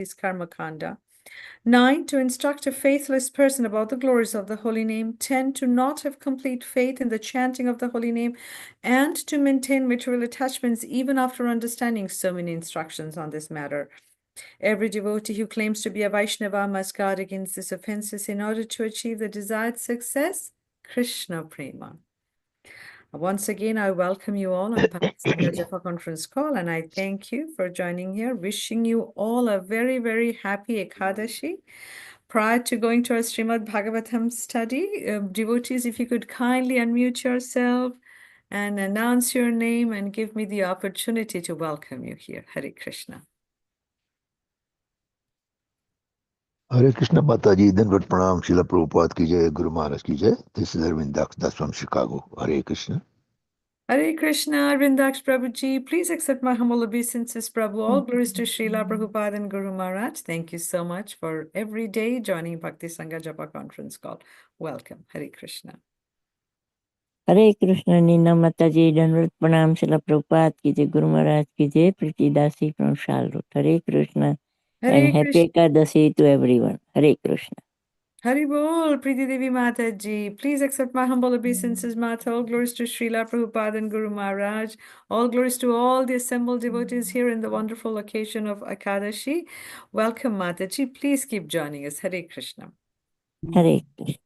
is Karma Kanda. 9, to instruct a faithless person about the glories of the holy name. 10, to not have complete faith in the chanting of the holy name and to maintain material attachments even after understanding so many instructions on this matter. Every devotee who claims to be a Vaishnava must guard against these offenses in order to achieve the desired success, Krishna Prema. Once again, I welcome you all on Bhakti Japa conference call, and I thank you for joining here. Wishing you all a very, very happy Ekadashi. Prior to going to our Srimad Bhagavatam study, devotees, if you could kindly unmute yourself and announce your name and give me the opportunity to welcome you here. Hare Krishna. Hare Krishna Mataji, Dandavat Pranam, Srila Prabhupada ki jai, Guru Maharaj ki jai. This is Arvind Das from Chicago. Hare Krishna. Hare Krishna, Arvindaksh Prabhuji. Please accept my humble obeisances, Prabhu. All glories to Srila Prabhupada and Guru Maharaj. Thank you so much for every day joining Bhakti Sangha Japa conference call. Welcome. Hare Krishna. Hare Krishna, Nina Mataji, Dandavat Pranam, Srila Prabhupada ki jai, Guru Maharaj ki jai, Priti Dasi from Charlotte. Hare Krishna. Hare And happy Krishna. Ekadasi to everyone. Hare Krishna. Hari Bol, Priti Devi Mataji. Please accept my humble obeisances, Mata. All glories to Srila Prabhupada and Guru Maharaj. All glories to all the assembled devotees here in the wonderful occasion of Ekadashi. Welcome, Mataji. Please keep joining us. Hare Krishna. Hare Krishna.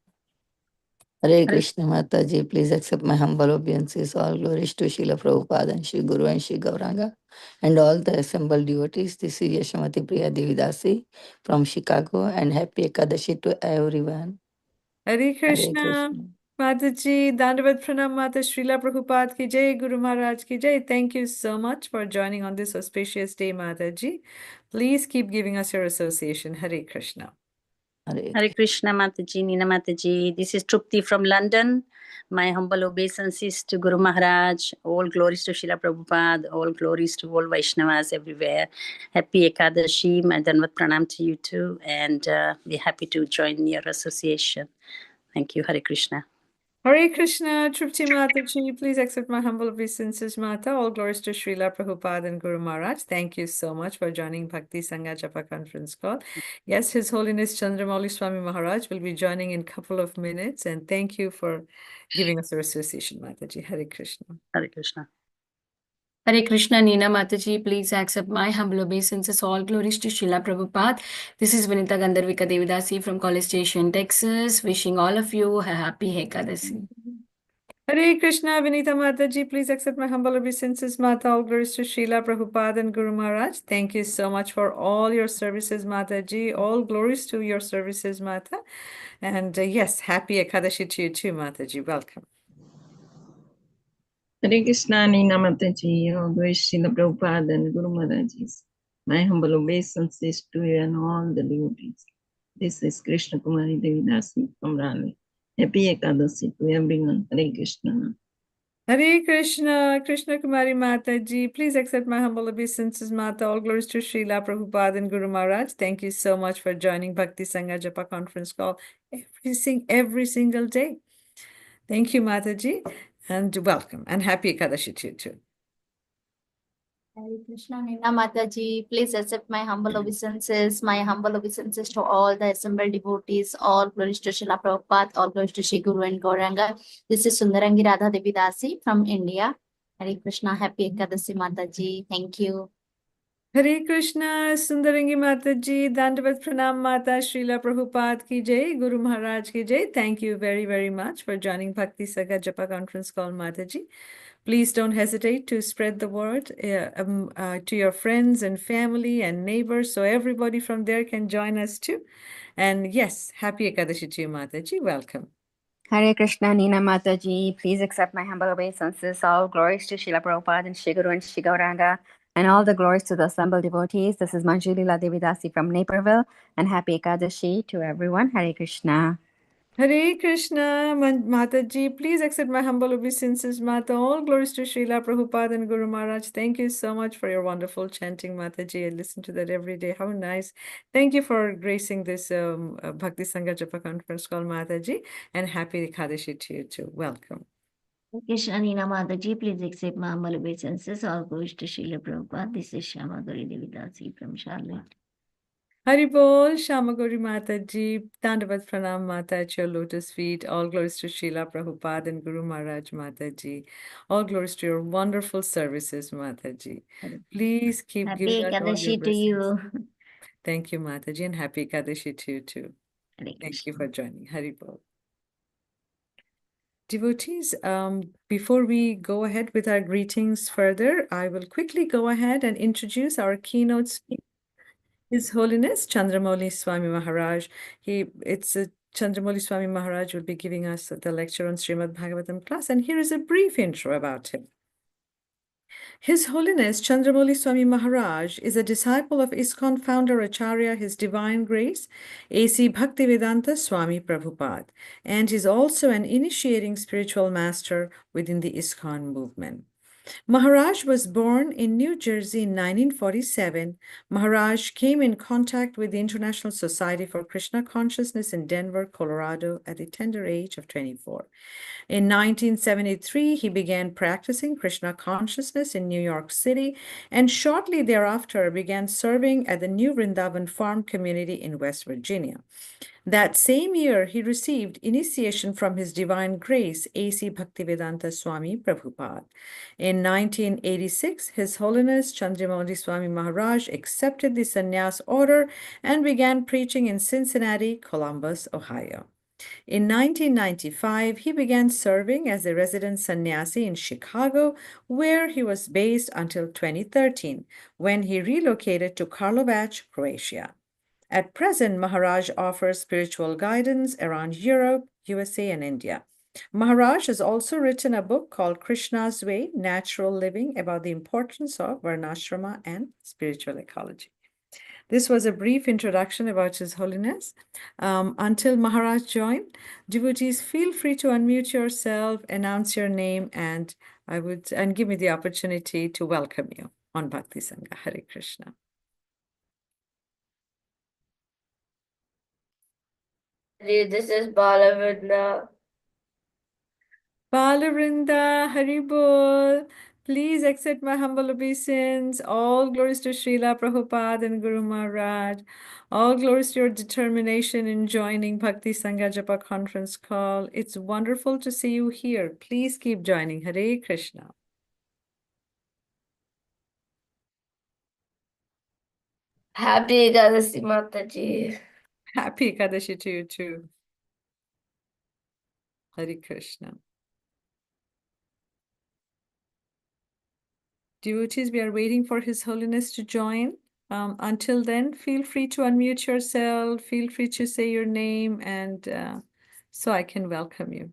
Hare Krishna Mataji, please accept my humble obeisances. All glories to Srila Prabhupada and Shri Guru and Shri Gauranga and all the assembled devotees. This is Yashamati Priya Devidasi from Chicago, and happy Ekadashi to everyone. Hare Krishna. Krishna. Mataji, Dandavat Pranam Mata, Srila Prabhupada ki jai, Guru Maharaj ki jai. Thank you so much for joining on this auspicious day, Mataji. Please keep giving us your association. Hare Krishna. Hare Krishna Mataji, Nina Mataji. This is Trupti from London. My humble obeisances to Guru Maharaj. All glories to Srila Prabhupada. All glories to all Vaishnavas everywhere. Happy Ekadashi. My Dandavat Pranam to you too. And we're happy to join your association. Thank you. Hare Krishna. Hare Krishna, Trupti Mataji. Please accept my humble obeisances, Mata. All glories to Srila Prabhupada and Guru Maharaj. Thank you so much for joining Bhakti Sangha Japa conference call. Yes, His Holiness Candramuli Swami Maharaj will be joining in a couple of minutes. And thank you for giving us your association, Mataji. Hare Krishna. Hare Krishna. Hare Krishna, Nina Mataji, please accept my humble obeisances. All glories to Srila Prabhupada. This is Vinita Gandharvika Devidasi from College Station, Texas. Wishing all of you a happy Ekadasi. Hare Krishna, Vinita Mataji, please accept my humble obeisances, Mata. All glories to Srila Prabhupada and Guru Maharaj. Thank you so much for all your services, Mataji. All glories to your services, Mata. And yes, happy Ekadashi to you too, Mataji. Welcome. Hare Krishna, Nina Mataji, all glories to Srila Prabhupada and Guru Maharaj. My humble obeisances to you and all the devotees. This is Krishna Kumari Devidasi from Raleigh. Happy Ekadasi to everyone. Hare Krishna. Hare Krishna, Krishna Kumari Mataji. Please accept my humble obeisances, Mata. All glories to Srila Prabhupada and Guru Maharaj. Thank you so much for joining Bhakti Sangha Japa conference call every single day. Thank you, Mataji, and welcome. And happy Ekadashi to you too. Hare Krishna, Nina Mataji, please accept my humble obeisances. My humble obeisances to all the assembled devotees. All glories to Srila Prabhupada, all glories to Shri Guru and Gauranga. This is Sundarangi Radha Devidasi from India. Hare Krishna, happy Ekadasi Mataji. Thank you. Hare Krishna, Sundarangi Mataji, Dandavat Pranam Mata, Srila Prabhupada ki jai, Guru Maharaj ki jai. Thank you very, very much for joining Bhakti Sangha Japa conference call, Mataji. Please don't hesitate to spread the word to your friends and family and neighbors so everybody from there can join us too. And yes, happy Ekadashi to you, Mataji. Welcome. Hare Krishna, Nina Mataji. Please accept my humble obeisances. All glories to Srila Prabhupada and Shri Guru and Shri Gauranga, and all the glories to the assembled devotees. This is Manjulila Devidasi from Naperville, and happy Ekadashi to everyone. Hare Krishna. Hare Krishna, Mataji, please accept my humble obeisances, Mata. All glories to Srila Prabhupada and Guru Maharaj. Thank you so much for your wonderful chanting, Mataji. I listen to that every day. How nice. Thank you for gracing this Bhakti Sangha Japa conference call, Mataji. And happy Ekadashi to you too. Welcome. Krishna, Nina Mataji, please accept my humble obeisances. All glories to Srila Prabhupada. This is Shyama Gauri Devidasi from Charlotte. Hari Bol, Shamagori Mata Ji, Dandavat Pranam Mata at your lotus feet. All glories to Srila Prabhupada and Guru Maharaj Mata Ji. All glories to your wonderful services, Mata Ji. Please keep giving Happy us all your Ekadashi to blessings. you. Thank you, Mata Ji, and happy Ekadashi to you too. Hare Thank you Krishna. for joining. Hari Bol. Devotees, before we go ahead with our greetings further, I will quickly go ahead and introduce our keynote speaker, His Holiness Candramuli Swami Maharaj. Candramuli Swami Maharaj will be giving us the lecture on Srimad Bhagavatam class, and here is a brief intro about him. His Holiness Candramuli Swami Maharaj is a disciple of ISKCON founder Acharya His Divine Grace, A.C. Bhaktivedanta Swami Prabhupada, and is also an initiating spiritual master within the ISKCON movement. Maharaj was born in New Jersey in 1947. Maharaj came in contact with the International Society for Krishna Consciousness in Denver, Colorado at the tender age of 24. In 1973, he began practicing Krishna consciousness in New York City, and shortly thereafter began serving at the New Vrindavan Farm community in West Virginia. That same year, he received initiation from His Divine Grace, A.C. Bhaktivedanta Swami Prabhupada. In 1986, His Holiness Candramuli Swami Maharaj accepted the sannyas order and began preaching in Cincinnati, Columbus, Ohio. In 1995, he began serving as a resident sannyasi in Chicago, where he was based until 2013, when he relocated to Karlovac, Croatia. At present, Maharaj offers spiritual guidance around Europe, USA, and India. Maharaj has also written a book called Krishna's Way, Natural Living, about the importance of Varnashrama and spiritual ecology. This was a brief introduction about His Holiness. Until Maharaj joined, devotees, feel free to unmute yourself, announce your name, and give me the opportunity to welcome you on Bhakti Sangha. Hare Krishna. This is Balavidna. Balavrinda, Haribol, please accept my humble obeisance. All glories to Srila Prabhupada and Guru Maharaj. All glories to your determination in joining Bhakti Sangha Japa conference call. It's wonderful to see you here. Please keep joining. Hare Krishna. Happy Ekadasi Mataji. Happy Ekadashi to you too. Hare Krishna. Devotees, we are waiting for His Holiness to join. Until then, feel free to unmute yourself. Feel free to say your name, and so I can welcome you.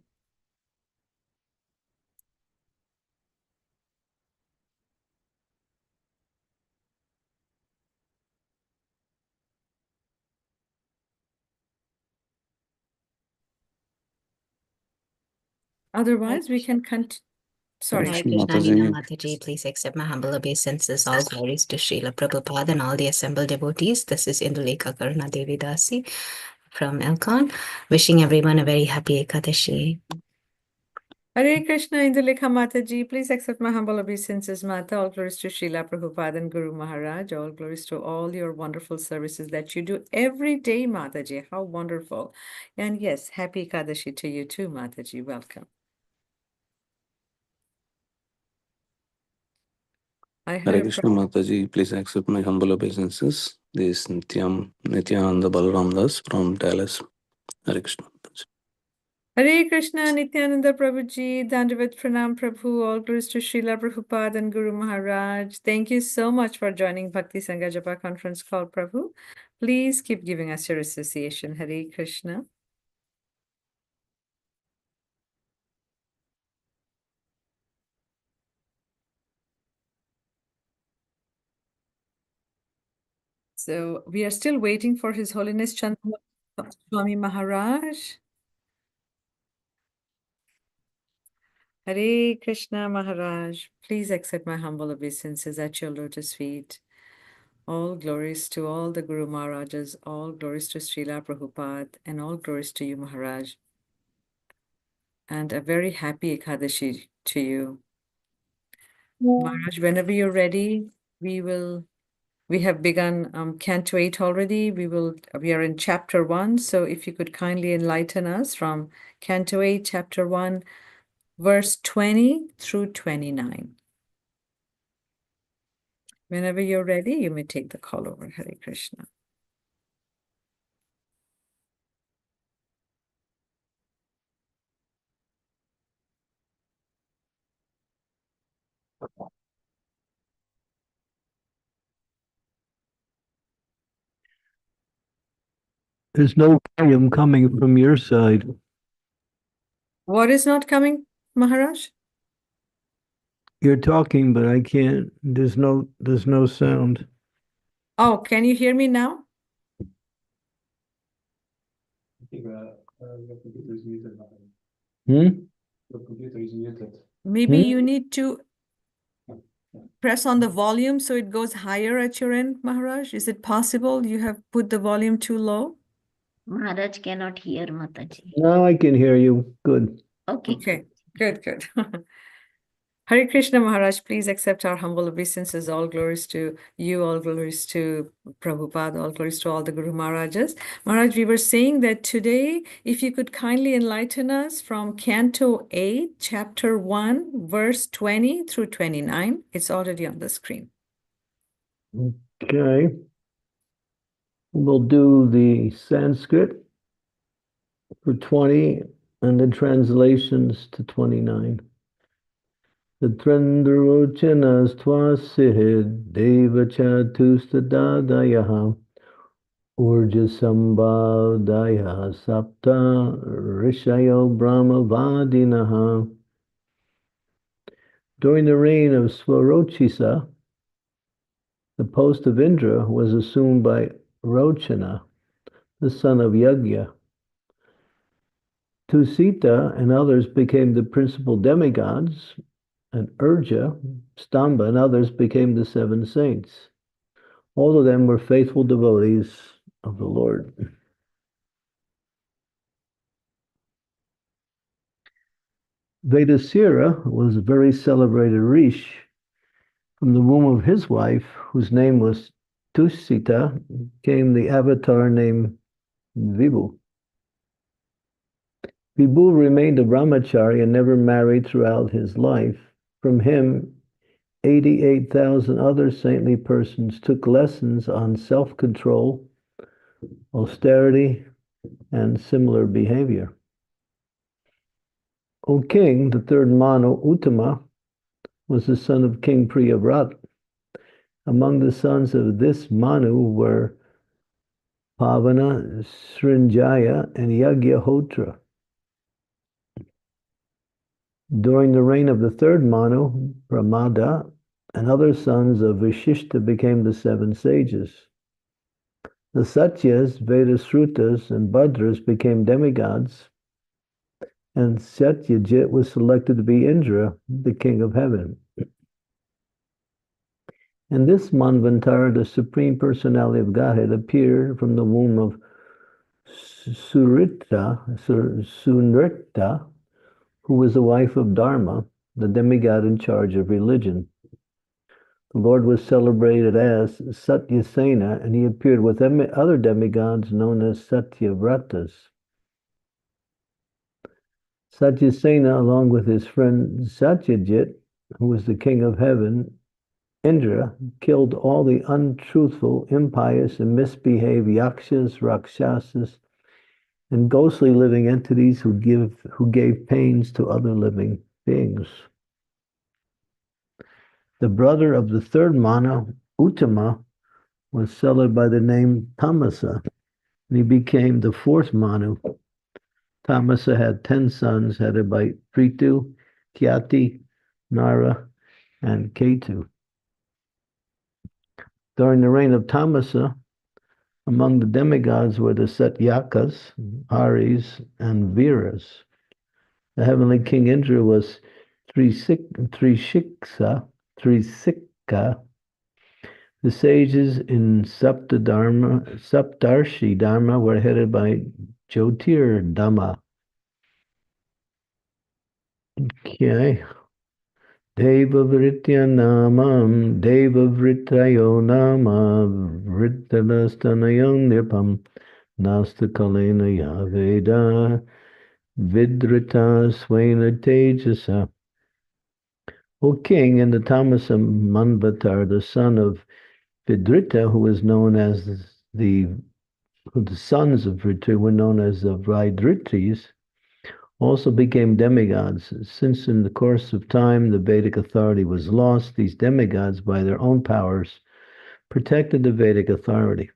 Otherwise, we can continue. Sorry. Hare Krishna, Nina Mataji, please accept my humble obeisances. All glories to Srila Prabhupada and all the assembled devotees. This is Indulekha Karuna Devi Dasi from Elcon, wishing everyone a very happy Ekadashi. Hare Krishna, Indulekha Mataji, please accept my humble obeisances, Mata. All glories to Srila Prabhupada and Guru Maharaj. All glories to all your wonderful services that you do every day, Mataji. How wonderful. And yes, happy Ekadashi to you too, Mataji. Welcome. I Hare heard Krishna Mataji, please accept my humble obeisances. This is Nityananda Balaram Das from Dallas. Hare Krishna. Hare Krishna, Nityananda Prabhuji, Dandavat Pranam Prabhu, all glories to Srila Prabhupada and Guru Maharaj. Thank you so much for joining Bhakti Sangha Japa conference call, Prabhu. Please keep giving us your association. Hare Krishna. So we are still waiting for His Holiness Candramuli Swami Maharaj. Hare Krishna Maharaj, please accept my humble obeisances at your lotus feet. All glories to all the Guru Maharajas, all glories to Srila Prabhupada, and all glories to you, Maharaj. And a very happy Ekadashi to you. Maharaj, whenever you're ready, we will We have begun Canto 8 already. We are in Chapter 1. So if you could kindly enlighten us from Canto 8, Chapter 1, verse 20 through 29. Whenever you're ready, you may take the call over. Hare Krishna. There's no volume coming from your side. What is not coming, Maharaj? You're talking, but I can't. There's no sound. Oh, can you hear me now? Hmm? Maybe you need to press on the volume so it goes higher at your end, Maharaj. Is it possible you have put the volume too low? Maharaj cannot hear Mataji. Now I can hear you. Good. Okay. Good. Hare Krishna, Maharaj, please accept our humble obeisances. All glories to you, all glories to Prabhupada, all glories to all the Guru Maharajas. Maharaj, we were saying that today, if you could kindly enlighten us from Canto 8, Chapter 1, verse 20 through 29. It's already on the screen. Okay. We'll do the Sanskrit for 20 and the translations to 29. Tatrandrochanas twasid devachatustadadayaha urjasambhadaya sapta rishayo brahmavadinaha. During the reign of Swarochisa, the post of Indra was assumed by Rochana, the son of Yagya. Tusita and others became the principal demigods, and Urja, Stamba, and others became the 7 saints. All of them were faithful devotees of the Lord. Vedasira was a very celebrated rishi. From the womb of his wife, whose name was Tusita, came the avatar named Vibhu. Vibhu remained a brahmachari and never married throughout his life. From him, 88,000 other saintly persons took lessons on self-control, austerity, and similar behavior. O king, the third Manu, Uttama, was the son of King Priyavrat. Among the sons of this Manu were Pavana, Srinjaya, and Yagyahotra. During the reign of the third Manu, Pramada, and other sons of Vishishta became the 7 sages. The Satyas, Vedasrutas, and Badras became demigods, and Satyajit was selected to be Indra, the king of heaven. In this Manvantara, the Supreme Personality of Godhead appeared from the womb of Sunrita, who was the wife of Dharma, the demigod in charge of religion. The Lord was celebrated as Satyasena, and he appeared with other demigods known as Satyavratas. Satyasena, along with his friend Satyajit, who was the king of heaven, Indra, killed all the untruthful, impious, and misbehaved yakshas, rakshasas, and ghostly living entities who gave pains to other living beings. The brother of the third Manu, Uttama, was celebrated by the name Tamasa, and he became the 4th Manu. Tamasa had 10 sons, headed by Prithu, Kyati, Nara, and Ketu. During the reign of Tamasa, among the demigods were the Satyakas, Aris, and Viras. The heavenly king Indra was Trishika. The sages in Saptarshi Dharma were headed by Jyotirdhamma. Okay. Devavritya namam devavritrayo nama vrittanastanayam nirpam nastakalena yaveda vidrita swena tejasa. O king, in the Tamasa Manvatar, the son of Vidrita, who was known as the sons of Vritra were known as the Vaidritis, also became demigods. Since in the course of time the Vedic authority was lost, these demigods, by their own powers, protected the Vedic authority.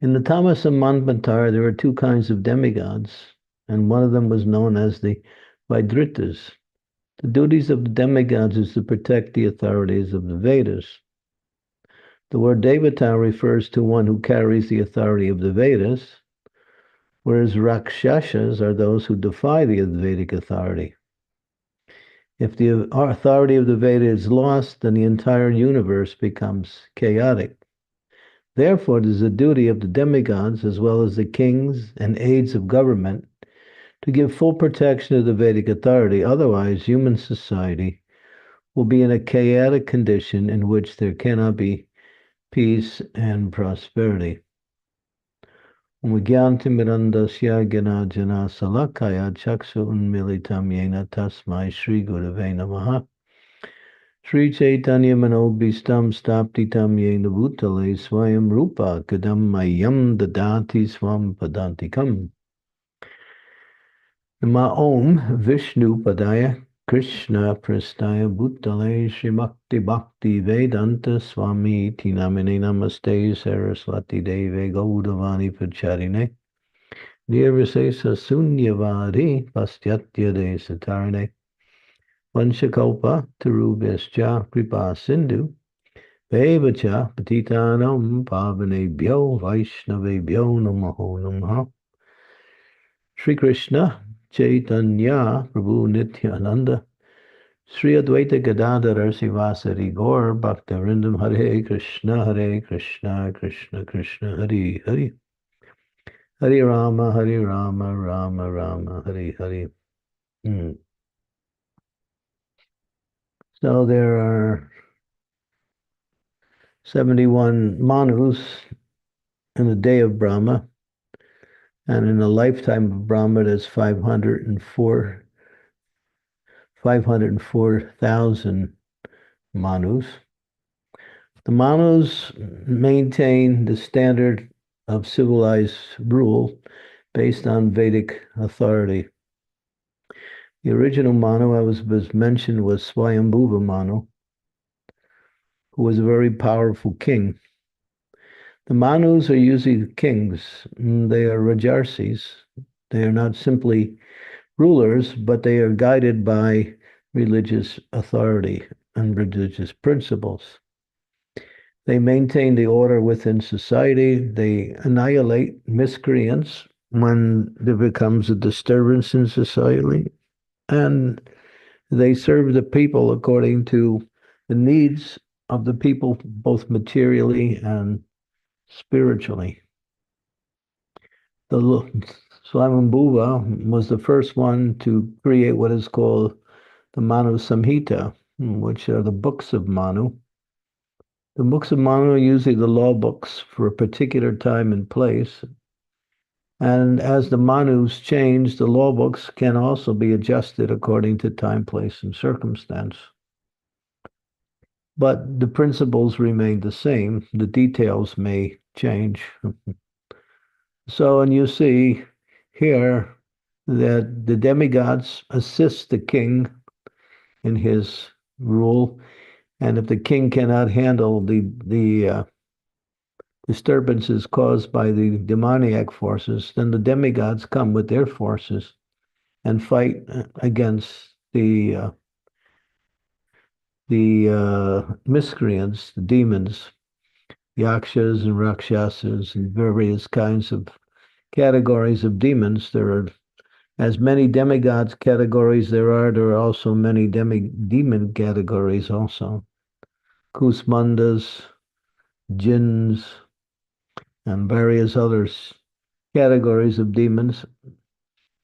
In the Tamasa Manvantar, there are two kinds of demigods, and one of them was known as the Vaidritas. The duties of the demigods is to protect the authorities of the Vedas. The word Devata refers to one who carries the authority of the Vedas, whereas Rakshasas are those who defy the Vedic authority. If the authority of the Veda is lost, then the entire universe becomes chaotic. Therefore, it is the duty of the demigods, as well as the kings and aides of government, to give full protection to the Vedic authority. Otherwise, human society will be in a chaotic condition in which there cannot be peace and prosperity. Mirandasya Ganajana Salakaya Chaksu Unmilitam Yena Tasmai Sri Gurave Namaha. Sri Chaitanya Manobhistam Staptitam Yena Bhutale Swayam Rupa Kadam Mayam Dadati Swam Padantikam. Nama Om Vishnu Padaya Krishna Prastaya Bhutale Srimakti Bhakti Vedanta Swami Tinamine Namaste Saraswati Deve Gaudavani Pacharine Nirvisesa Sunyavadi Pastyatya Desatarne Vanchakalpa Tarubhascha Kripa Sindhu Vevacha Patitanam Pavanebhyo Vaishnavebhyo Namaho Namaha. Sri Krishna Chaitanya Prabhu Nityananda Sri Advaita Gadadhara Sivasari Gaur Bhaktavrindam Hare Krishna Krishna Krishna Hare Hare Hare Rama Rama Rama Hare Hare. So there are 71 Manus in the day of Brahma, and in the lifetime of Brahma, there's 504,000 Manus. The Manus maintain the standard of civilized rule based on Vedic authority. The original Manu I was mentioned was Swayambhuva Manu, who was a very powerful king. The Manus are usually kings. They are Rajarsis. They are not simply rulers, but they are guided by religious authority and religious principles. They maintain the order within society. They annihilate miscreants when there becomes a disturbance in society. And they serve the people according to the needs of the people, both materially and spiritually. The Swayambhuva was the first one to create what is called the Manu Samhita, which are the books of Manu. The books of Manu are usually the law books for a particular time and place. And as the Manus change, the law books can also be adjusted according to time, place, and circumstance. But the principles remain the same. The details may change. So, and you see here that the demigods assist the king in his rule. And if the king cannot handle the disturbances caused by the demoniac forces, then the demigods come with their forces and fight against the miscreants, the demons, yakshas and rakshasas, and various kinds of categories of demons. There are as many demigods categories there are also many demon categories also. Kusmandas, jinns, and various other categories of demons.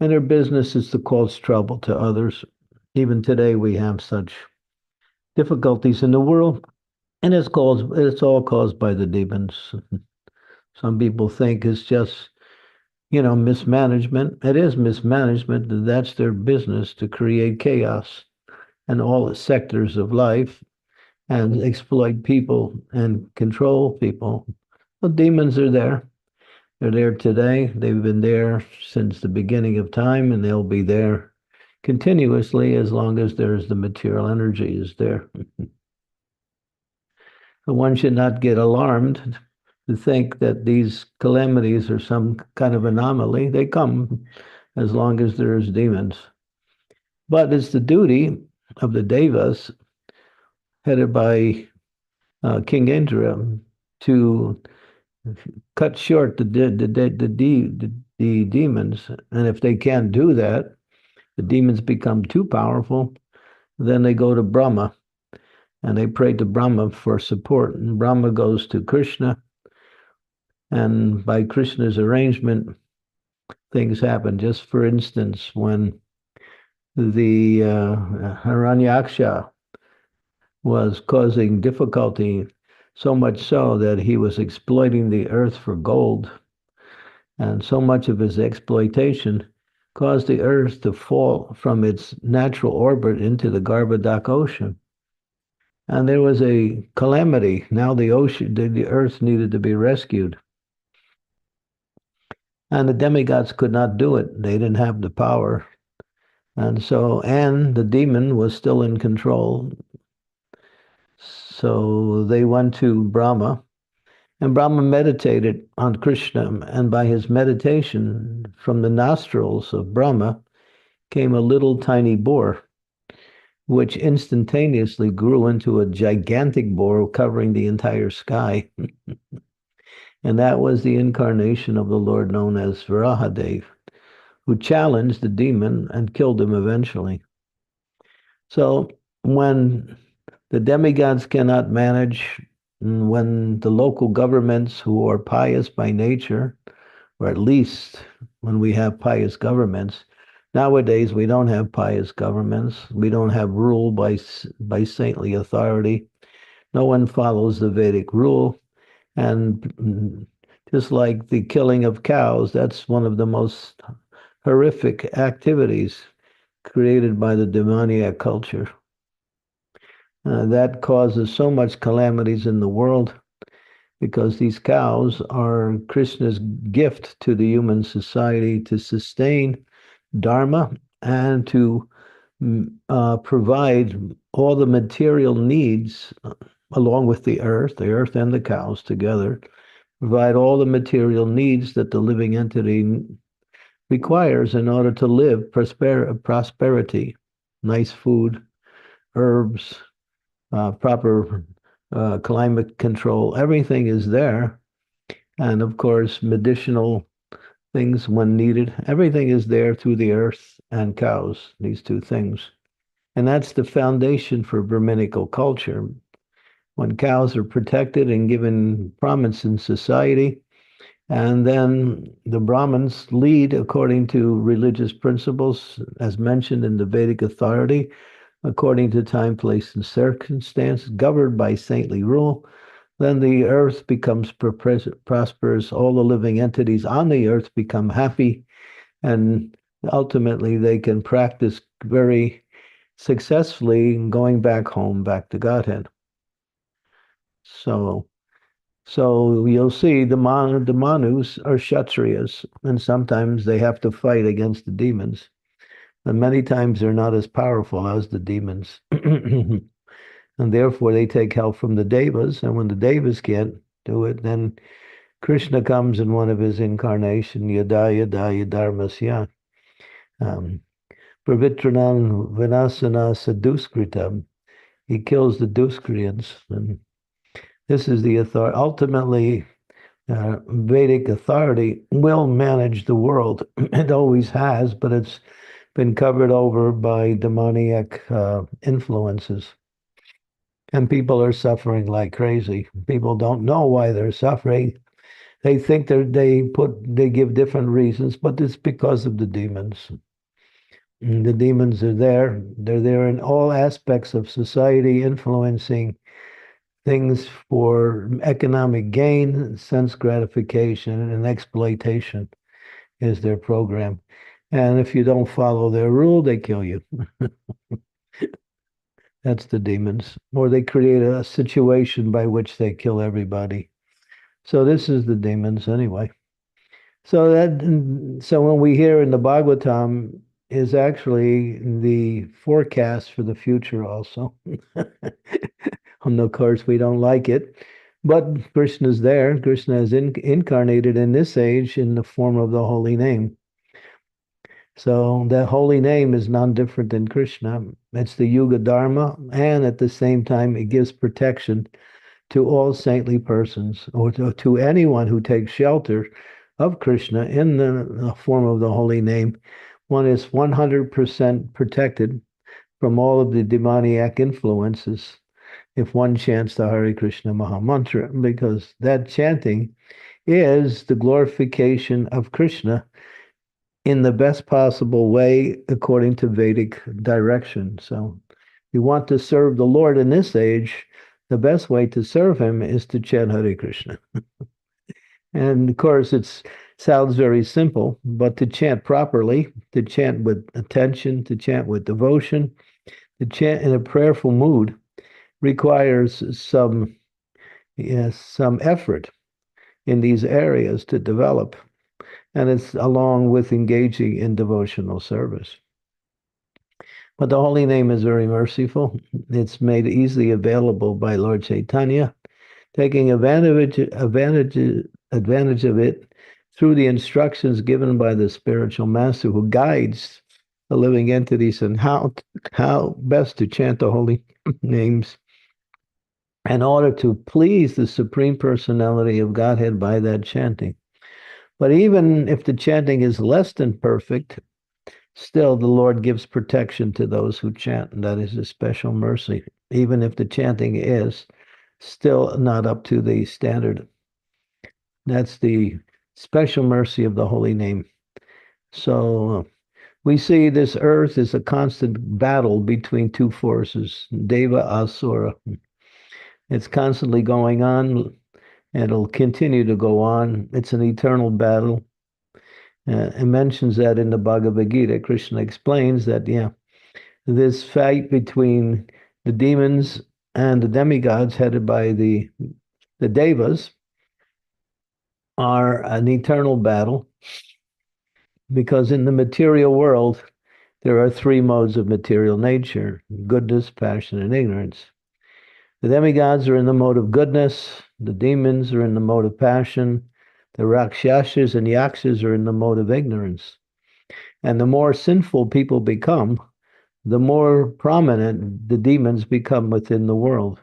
And their business is to cause trouble to others. even today we have such difficulties in the world, and it's all caused by the demons. Some people think it's just, mismanagement. It is mismanagement. That's their business, to create chaos in all sectors of life and exploit people and control people. The demons are there. They're there today. They've been there since the beginning of time, and they'll be there continuously as long as there's the material energy is there. So one should not get alarmed to think that these calamities are some kind of anomaly. They come as long as there's demons. But it's the duty of the devas, headed by King Indra, to cut short the demons. And if they can't do that, the demons become too powerful, then they go to Brahma and they pray to Brahma for support. And Brahma goes to Krishna, and by Krishna's arrangement, things happen. Just for instance, when the Hiranyaksha was causing difficulty, so much so that he was exploiting the earth for gold, and so much of his exploitation caused the earth to fall from its natural orbit into the Garbhodak ocean. And there was a calamity. Now the earth needed to be rescued. And the demigods could not do it. They didn't have the power. And the demon was still in control. So they went to Brahma, and Brahma meditated on Krishna. And by his meditation, from the nostrils of Brahma came a little tiny boar, which instantaneously grew into a gigantic boar covering the entire sky. And that was the incarnation of the Lord known as Varahadev, who challenged the demon and killed him eventually. So when the demigods cannot manage, when the local governments who are pious by nature, or at least when we have pious governments, nowadays we don't have pious governments. We don't have rule by saintly authority. No one follows the Vedic rule. And just like the killing of cows, that's one of the most horrific activities created by the demoniac culture. That causes so much calamities in the world, because these cows are Krishna's gift to the human society to sustain dharma and to provide all the material needs, along with the earth and the cows together, provide all the material needs that the living entity requires in order to live prosperity, nice food, herbs, proper climate control. Everything is there. And of course, medicinal things when needed. Everything is there through the earth and cows, these two things. And that's the foundation for Brahminical culture. When cows are protected and given prominence in society, and then the Brahmins lead according to religious principles, as mentioned in the Vedic authority, according to time, place, and circumstance, governed by saintly rule, then the earth becomes prosperous. All the living entities on the earth become happy, and ultimately they can practice very successfully going back home, back to Godhead. So you'll see the Manus are Kshatriyas, and sometimes they have to fight against the demons. And many times they're not as powerful as the demons. And therefore they take help from the Devas. And when the Devas can't do it, then Krishna comes in one of his incarnation, Yada Dharmasya. Pravitranam Vinasana Saduskritam. He kills the Duskrians. And this is the authority. Ultimately, Vedic authority will manage the world. It always has, but it's been covered over by demoniac influences. And people are suffering like crazy. People don't know why they're suffering. They think they give different reasons, but it's because of the demons. The demons are there. They're there in all aspects of society, influencing things for economic gain, sense gratification, and exploitation is their program. And if you don't follow their rule, they kill you. That's the demons. Or they create a situation by which they kill everybody. So this is the demons anyway. So when we hear in the Bhagavatam is actually the forecast for the future also. And of course we don't like it. But Krishna is there. Krishna is incarnated in this age in the form of the holy name. So the holy name is none different than Krishna. It's the Yuga Dharma, and at the same time, it gives protection to all saintly persons, or to anyone who takes shelter of Krishna in the form of the holy name. One is 100% protected from all of the demoniac influences if one chants the Hare Krishna Maha Mantra, because that chanting is the glorification of Krishna in the best possible way according to Vedic direction. So you want to serve the Lord in this age, the best way to serve him is to chant Hare Krishna. And of course, it sounds very simple, but to chant properly, to chant with attention, to chant with devotion, to chant in a prayerful mood requires some effort in these areas to develop. And it's along with engaging in devotional service. But the holy name is very merciful. It's made easily available by Lord Chaitanya, taking advantage of it through the instructions given by the spiritual master who guides the living entities and how best to chant the holy names in order to please the Supreme Personality of Godhead by that chanting. But even if the chanting is less than perfect, still the Lord gives protection to those who chant, and that is a special mercy, even if the chanting is still not up to the standard. That's the special mercy of the holy name. So we see this earth is a constant battle between two forces, Deva, Asura. It's constantly going on, and it'll continue to go on. It's an eternal battle. It mentions that in the Bhagavad Gita. Krishna explains that, this fight between the demons and the demigods headed by the Devas are an eternal battle, because in the material world, there are three modes of material nature: goodness, passion, and ignorance. The demigods are in the mode of goodness. The demons are in the mode of passion. The Rakshasas and Yakshas are in the mode of ignorance. And the more sinful people become, the more prominent the demons become within the world.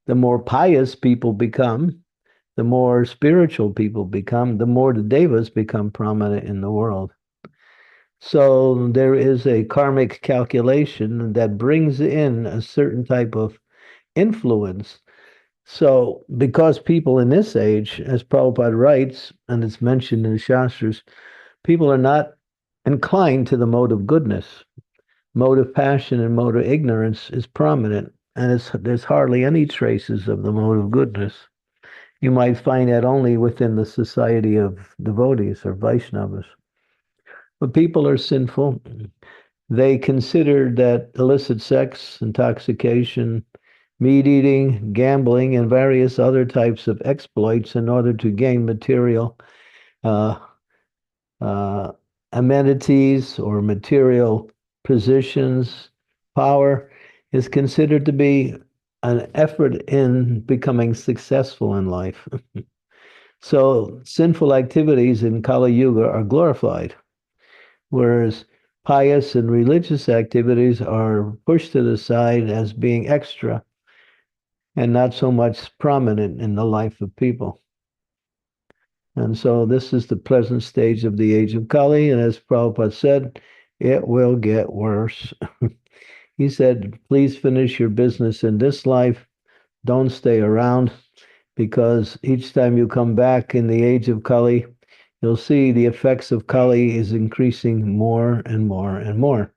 The more pious people become, the more spiritual people become, the more the devas become prominent in the world. So there is a karmic calculation that brings in a certain type of influence. So because people in this age, as Prabhupada writes, and it's mentioned in the Shastras, people are not inclined to the mode of goodness. Mode of passion and mode of ignorance is prominent, and there's hardly any traces of the mode of goodness. You might find that only within the society of devotees or Vaishnavas. But people are sinful. They consider that illicit sex, intoxication, meat eating, gambling, and various other types of exploits in order to gain material amenities or material positions, power, is considered to be an effort in becoming successful in life. So sinful activities in Kali Yuga are glorified, whereas pious and religious activities are pushed to the side as being extra and not so much prominent in the life of people. And so this is the present stage of the age of Kali, and as Prabhupada said, it will get worse. He said, please finish your business in this life. Don't stay around, because each time you come back in the age of Kali, you'll see the effects of Kali is increasing more and more and more.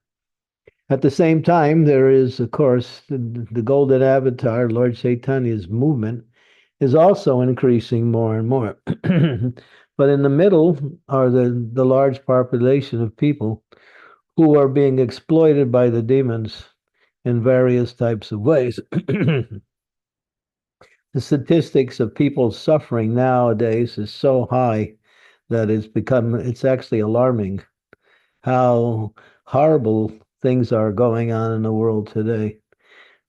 At the same time, there is, of course, the golden avatar, Lord Chaitanya's movement, is also increasing more and more. But in the middle are the large population of people who are being exploited by the demons in various types of ways. The statistics of people suffering nowadays is so high that it's actually alarming how horrible things are going on in the world today.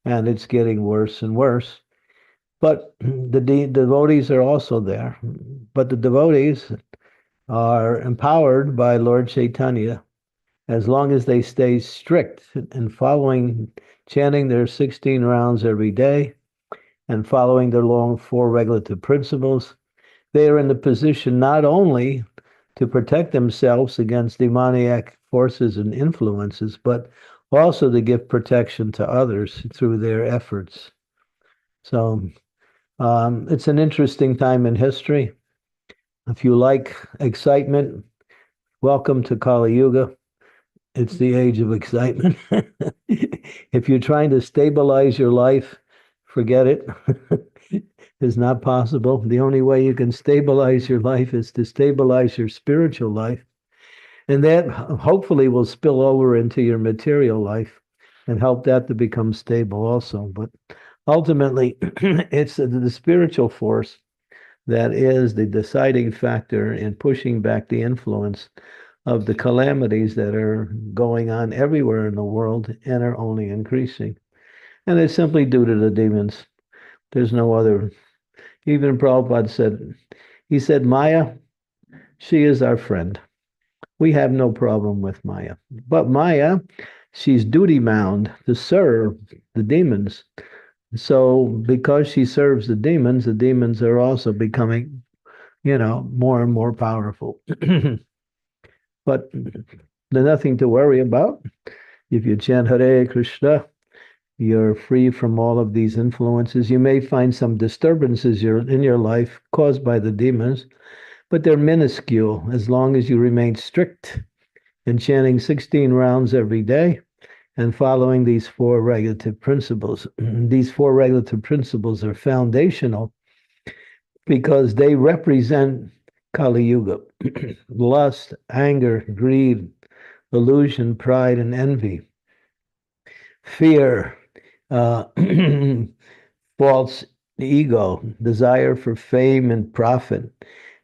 And it's getting worse and worse. But the devotees are also there. But the devotees are empowered by Lord Chaitanya as long as they stay strict in chanting their 16 rounds every day and following their long 4 regulative principles. They are in the position not only to protect themselves against demoniac forces and influences, but also to give protection to others through their efforts. So it's an interesting time in history. If you like excitement, welcome to Kali Yuga. It's the age of excitement. If you're trying to stabilize your life, forget it. It's not possible. The only way you can stabilize your life is to stabilize your spiritual life. And that hopefully will spill over into your material life and help that to become stable also. But ultimately, it's the spiritual force that is the deciding factor in pushing back the influence of the calamities that are going on everywhere in the world and are only increasing. And it's simply due to the demons. There's no other. Even Prabhupada said, Maya, she is our friend. We have no problem with Maya. But Maya, she's duty-bound to serve the demons. So because she serves the demons are also becoming, more and more powerful. But there's nothing to worry about. If you chant Hare Krishna, you're free from all of these influences. You may find some disturbances in your life caused by the demons, but they're minuscule as long as you remain strict in chanting 16 rounds every day and following these 4 regulative principles. These 4 regulative principles are foundational because they represent Kali Yuga. Lust, anger, greed, illusion, pride, and envy. Fear, false ego, desire for fame and profit,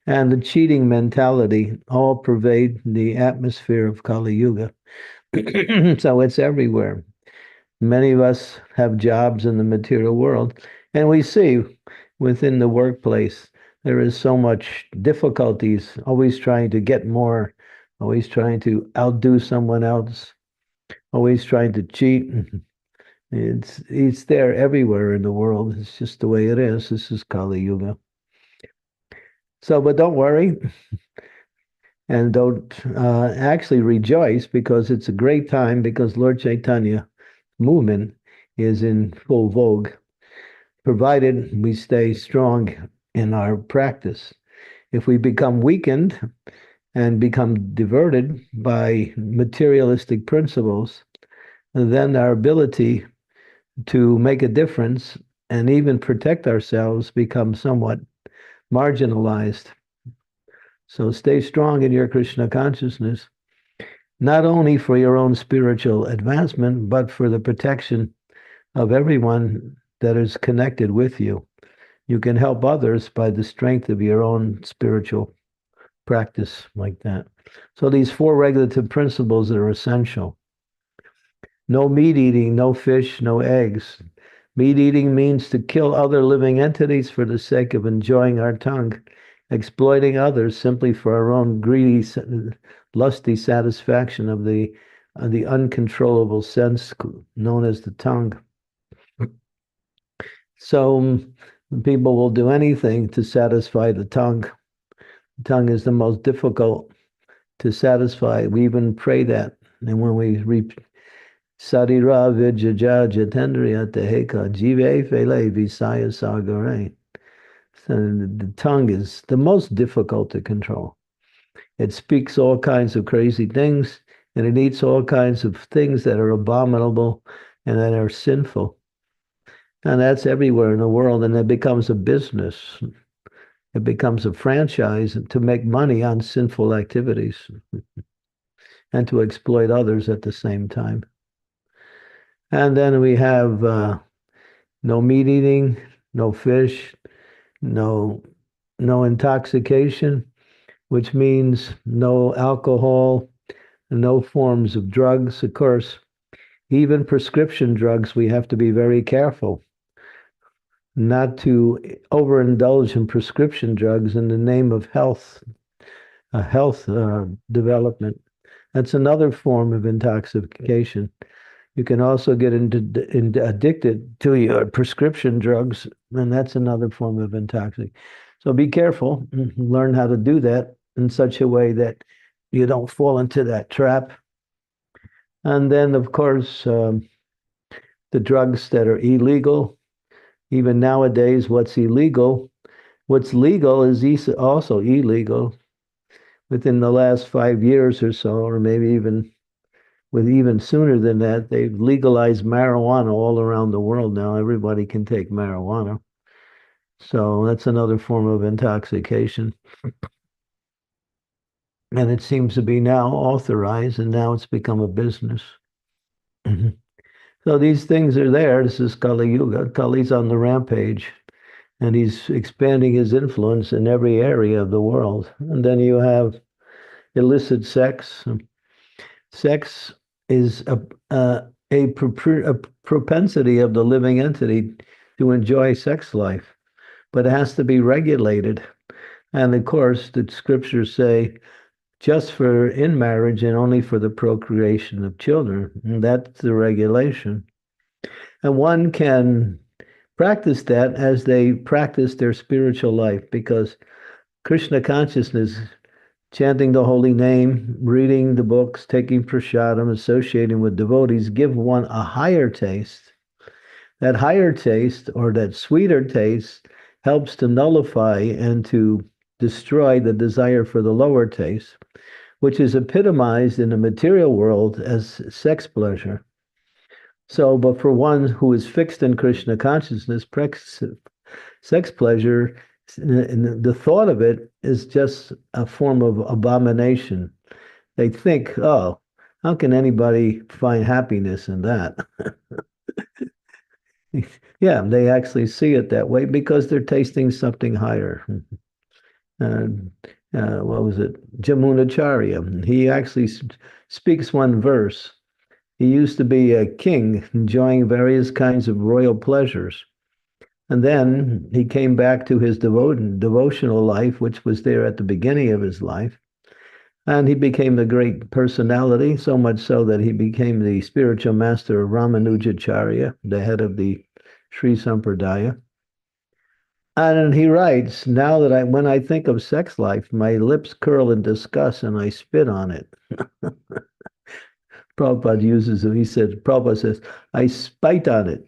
and the cheating mentality all pervade the atmosphere of Kali Yuga. So it's everywhere. Many of us have jobs in the material world, and we see within the workplace there is so much difficulties, always trying to get more, always trying to outdo someone else, always trying to cheat. It's there everywhere in the world. It's just the way it is. This is Kali Yuga. So, but don't worry. And don't actually rejoice, because it's a great time, because Lord Chaitanya movement is in full vogue, provided we stay strong in our practice. If we become weakened and become diverted by materialistic principles, then our ability to make a difference and even protect ourselves becomes somewhat marginalized. So stay strong in your Krishna consciousness, not only for your own spiritual advancement, but for the protection of everyone that is connected with you. You can help others by the strength of your own spiritual practice like that. So these 4 regulative principles are essential. No meat eating, no fish, no eggs. Meat eating means to kill other living entities for the sake of enjoying our tongue, exploiting others simply for our own greedy, lusty satisfaction of the uncontrollable sense known as the tongue. So people will do anything to satisfy the tongue. The tongue is the most difficult to satisfy. We even pray that. And when we read Sarira Vijaja Jatendriya Teheka Jive Fele Visaya Sagare. So the tongue is the most difficult to control. It speaks all kinds of crazy things, and it eats all kinds of things that are abominable and that are sinful. And that's everywhere in the world, and it becomes a business. It becomes a franchise to make money on sinful activities and to exploit others at the same time. And then we have no meat eating, no fish, no intoxication, which means no alcohol, no forms of drugs. Of course, even prescription drugs, we have to be very careful not to overindulge in prescription drugs in the name of health development. That's another form of intoxication. You can also get addicted to your prescription drugs, and that's another form of intoxication. So be careful, learn how to do that in such a way that you don't fall into that trap. And then, of course, the drugs that are illegal. Even nowadays, what's illegal? What's legal is also illegal. Within the last 5 years or so, or maybe even sooner than that, they've legalized marijuana all around the world now. Everybody can take marijuana. So that's another form of intoxication. And it seems to be now authorized, and now it's become a business. So these things are there. This is Kali Yuga. Kali's on the rampage, and he's expanding his influence in every area of the world. And then you have illicit sex. Sex is a propensity of the living entity to enjoy sex life, but it has to be regulated. And of course, the scriptures say just for in marriage and only for the procreation of children. And that's the regulation. And one can practice that as they practice their spiritual life, because Krishna consciousness, chanting the holy name, reading the books, taking prasadam, associating with devotees, give one a higher taste. That higher taste, or that sweeter taste, helps to nullify and to destroy the desire for the lower taste, which is epitomized in the material world as sex pleasure. So, but for one who is fixed in Krishna consciousness, sex pleasure, the thought of it is just a form of abomination. They think, oh, how can anybody find happiness in that? Yeah, they actually see it that way because they're tasting something higher. What was it? Jamunacharya. He actually speaks one verse. He used to be a king, enjoying various kinds of royal pleasures. And then he came back to his devotional life, which was there at the beginning of his life. And he became a great personality, so much so that he became the spiritual master of Ramanujacharya, the head of the Sri Sampradaya. And he writes, now that when I think of sex life, my lips curl in disgust and I spit on it. Prabhupada Prabhupada says, I spite on it.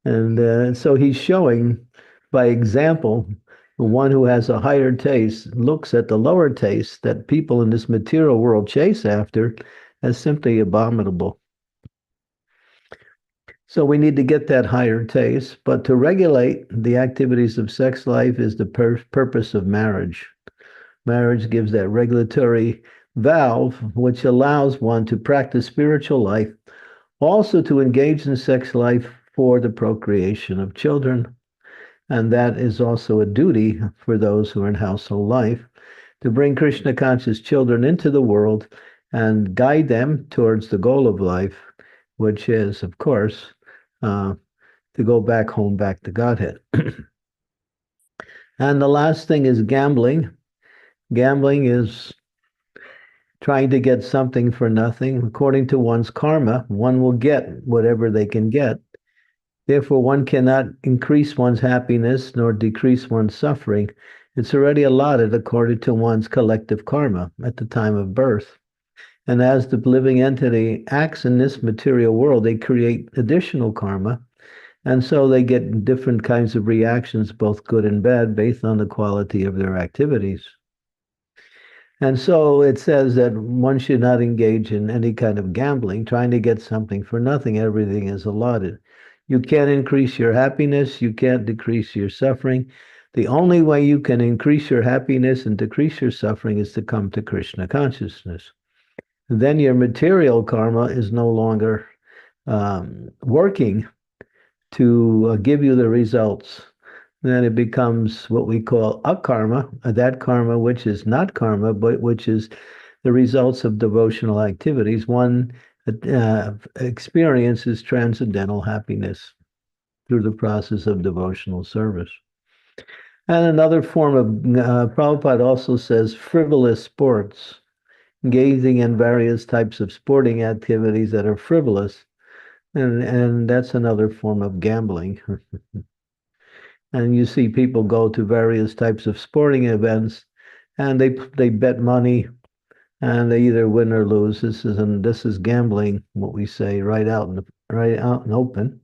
And so he's showing by example, the one who has a higher taste looks at the lower taste that people in this material world chase after as simply abominable. So we need to get that higher taste, but to regulate the activities of sex life is the purpose of marriage. Marriage gives that regulatory valve which allows one to practice spiritual life, also to engage in sex life for the procreation of children. And that is also a duty for those who are in household life, to bring Krishna conscious children into the world and guide them towards the goal of life, which is, of course, to go back home, back to Godhead. And the last thing is gambling. Gambling is trying to get something for nothing. According to one's karma, one will get whatever they can get. Therefore, one cannot increase one's happiness nor decrease one's suffering. It's already allotted according to one's collective karma at the time of birth. And as the living entity acts in this material world, they create additional karma. And so they get different kinds of reactions, both good and bad, based on the quality of their activities. And so it says that one should not engage in any kind of gambling, trying to get something for nothing. Everything is allotted. You can't increase your happiness. You can't decrease your suffering. The only way you can increase your happiness and decrease your suffering is to come to Krishna consciousness. Then your material karma is no longer working to give you the results. Then it becomes what we call akarma, that karma which is not karma, but which is the results of devotional activities. One experiences transcendental happiness through the process of devotional service. And another form of, Prabhupada also says frivolous sports, engaging in various types of sporting activities that are frivolous. And that's another form of gambling. And you see people go to various types of sporting events and they bet money and they either win or lose. This is gambling, what we say, right out in open.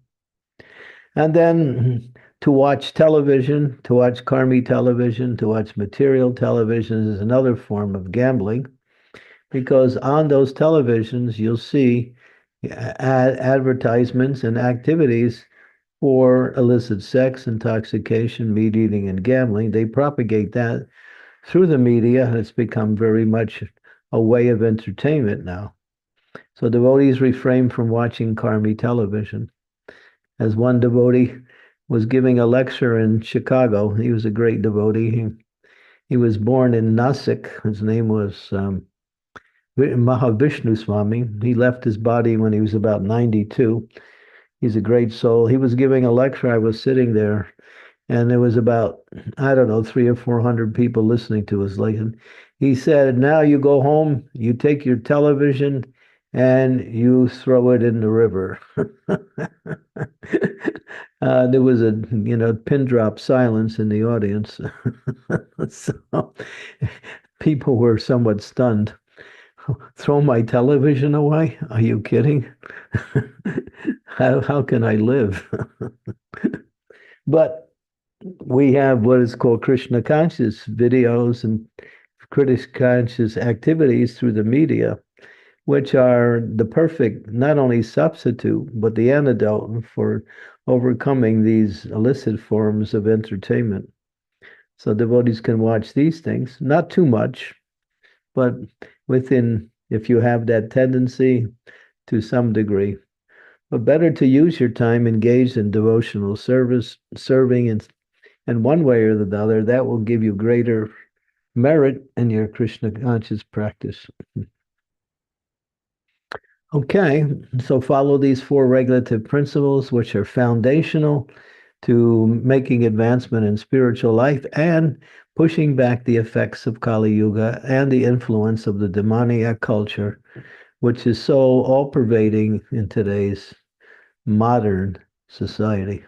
And then to watch television, to watch karmi television, to watch material television is another form of gambling, because on those televisions you'll see advertisements and activities for illicit sex, intoxication, meat eating, and gambling. They propagate that through the media, and it's become very much a way of entertainment now. So devotees refrain from watching karmi television. As one devotee was giving a lecture in Chicago, he was a great devotee. He was born in Nasik. His name was Mahavishnu Swami. He left his body when he was about 92. He's a great soul. He was giving a lecture. I was sitting there, and there was about, I don't know, 300 or 400 people listening to his lecture. He said, now you go home, you take your television, and you throw it in the river. There was a pin drop silence in the audience. So people were somewhat stunned. Throw my television away? Are you kidding? How can I live? But we have what is called Krishna conscious videos and Krishna conscious activities through the media, which are the perfect, not only substitute, but the antidote for overcoming these illicit forms of entertainment. So devotees can watch these things, not too much, but within, if you have that tendency, to some degree. But better to use your time engaged in devotional service, serving in one way or the other. That will give you greater merit in your Krishna conscious practice. Okay, so follow these 4 regulative principles, which are foundational to making advancement in spiritual life and pushing back the effects of Kali Yuga and the influence of the demoniac culture, which is so all-pervading in today's modern society.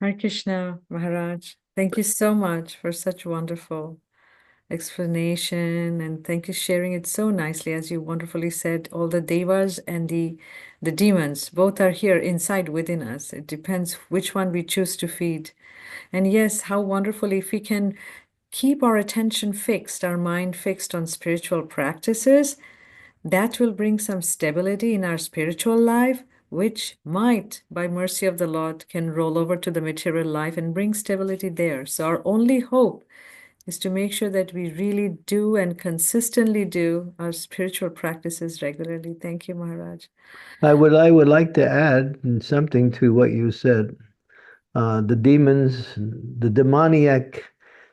Hare Krishna, Maharaj. Thank you so much for such wonderful explanation, and thank you sharing it so nicely. As you wonderfully said, all the devas and the demons both are here inside within us. It depends which one we choose to feed. And yes, how wonderful if we can keep our attention fixed, our mind fixed on spiritual practices, that will bring some stability in our spiritual life, which might, by mercy of the Lord, can roll over to the material life and bring stability there. So our only hope is to make sure that we really do and consistently do our spiritual practices regularly. Thank you, Maharaj. I would like to add something to what you said. The demons, the demoniac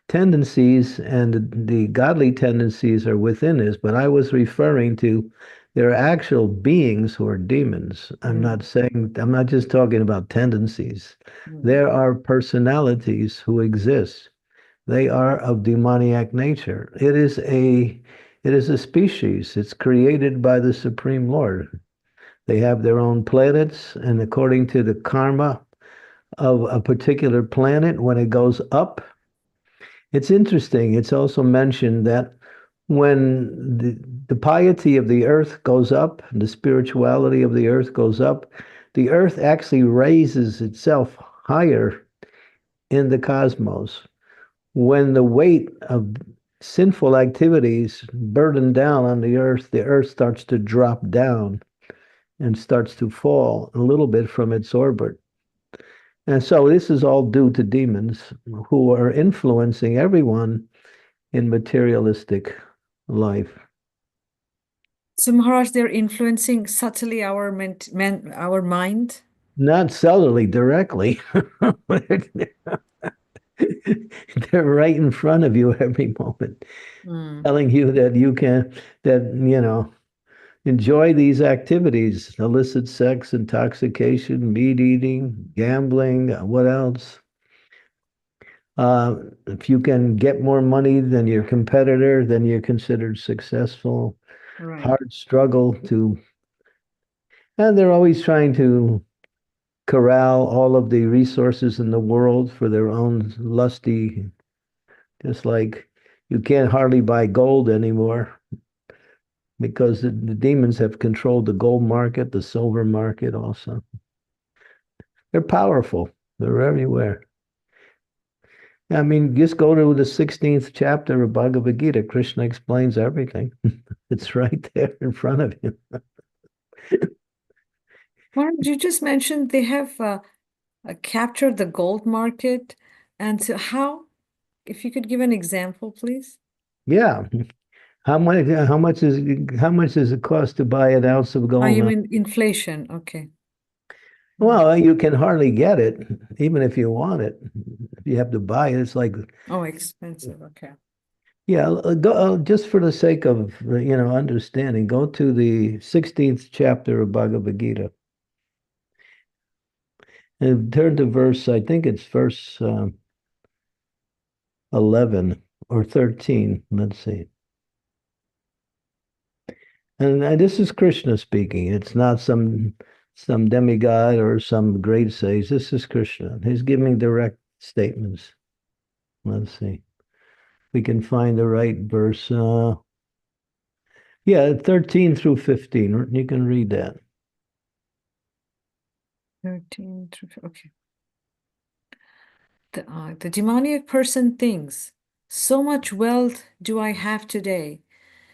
tendencies and the godly tendencies are within us, but I was referring to there are actual beings who are demons. I'm not just talking about tendencies. There are personalities who exist. They are of demoniac nature. It is a species. It's created by the Supreme Lord. They have their own planets, and according to the karma of a particular planet, when it goes up, it's interesting. It's also mentioned that when the piety of the earth goes up, the spirituality of the earth goes up, the earth actually raises itself higher in the cosmos. When the weight of sinful activities burden down on the earth starts to drop down and starts to fall a little bit from its orbit. And so this is all due to demons who are influencing everyone in materialistic life. So Maharaj, they're influencing subtly our mind. Not subtly, directly. They're right in front of you every moment, telling you that you can, enjoy these activities, illicit sex, intoxication, meat eating, gambling, what else? If you can get more money than your competitor, then you're considered successful. Right. Hard struggle and they're always trying to corral all of the resources in the world for their own lusty, just like you can't hardly buy gold anymore because the demons have controlled the gold market, the silver market also. They're powerful. They're everywhere. I mean, just go to the 16th chapter of Bhagavad Gita. Krishna explains everything. It's right there in front of you. Maharaj, you just mentioned they have captured the gold market. And so how, if you could give an example, please? Yeah. How much does it cost to buy an ounce of gold? Oh, you mean inflation? Okay. Well, you can hardly get it, even if you want it. If you have to buy it, it's like, Oh, expensive. Okay. yeah, go, just for the sake of, understanding, go to the 16th chapter of Bhagavad Gita. And turn to verse, I think it's verse 11 or 13. Let's see. And this is Krishna speaking. It's not some demigod or some great sage. This is Krishna. He's giving direct statements. Let's see. We can find the right verse. Yeah, 13 through 15. You can read that. 13 through, okay. The demoniac person thinks, so much wealth do I have today,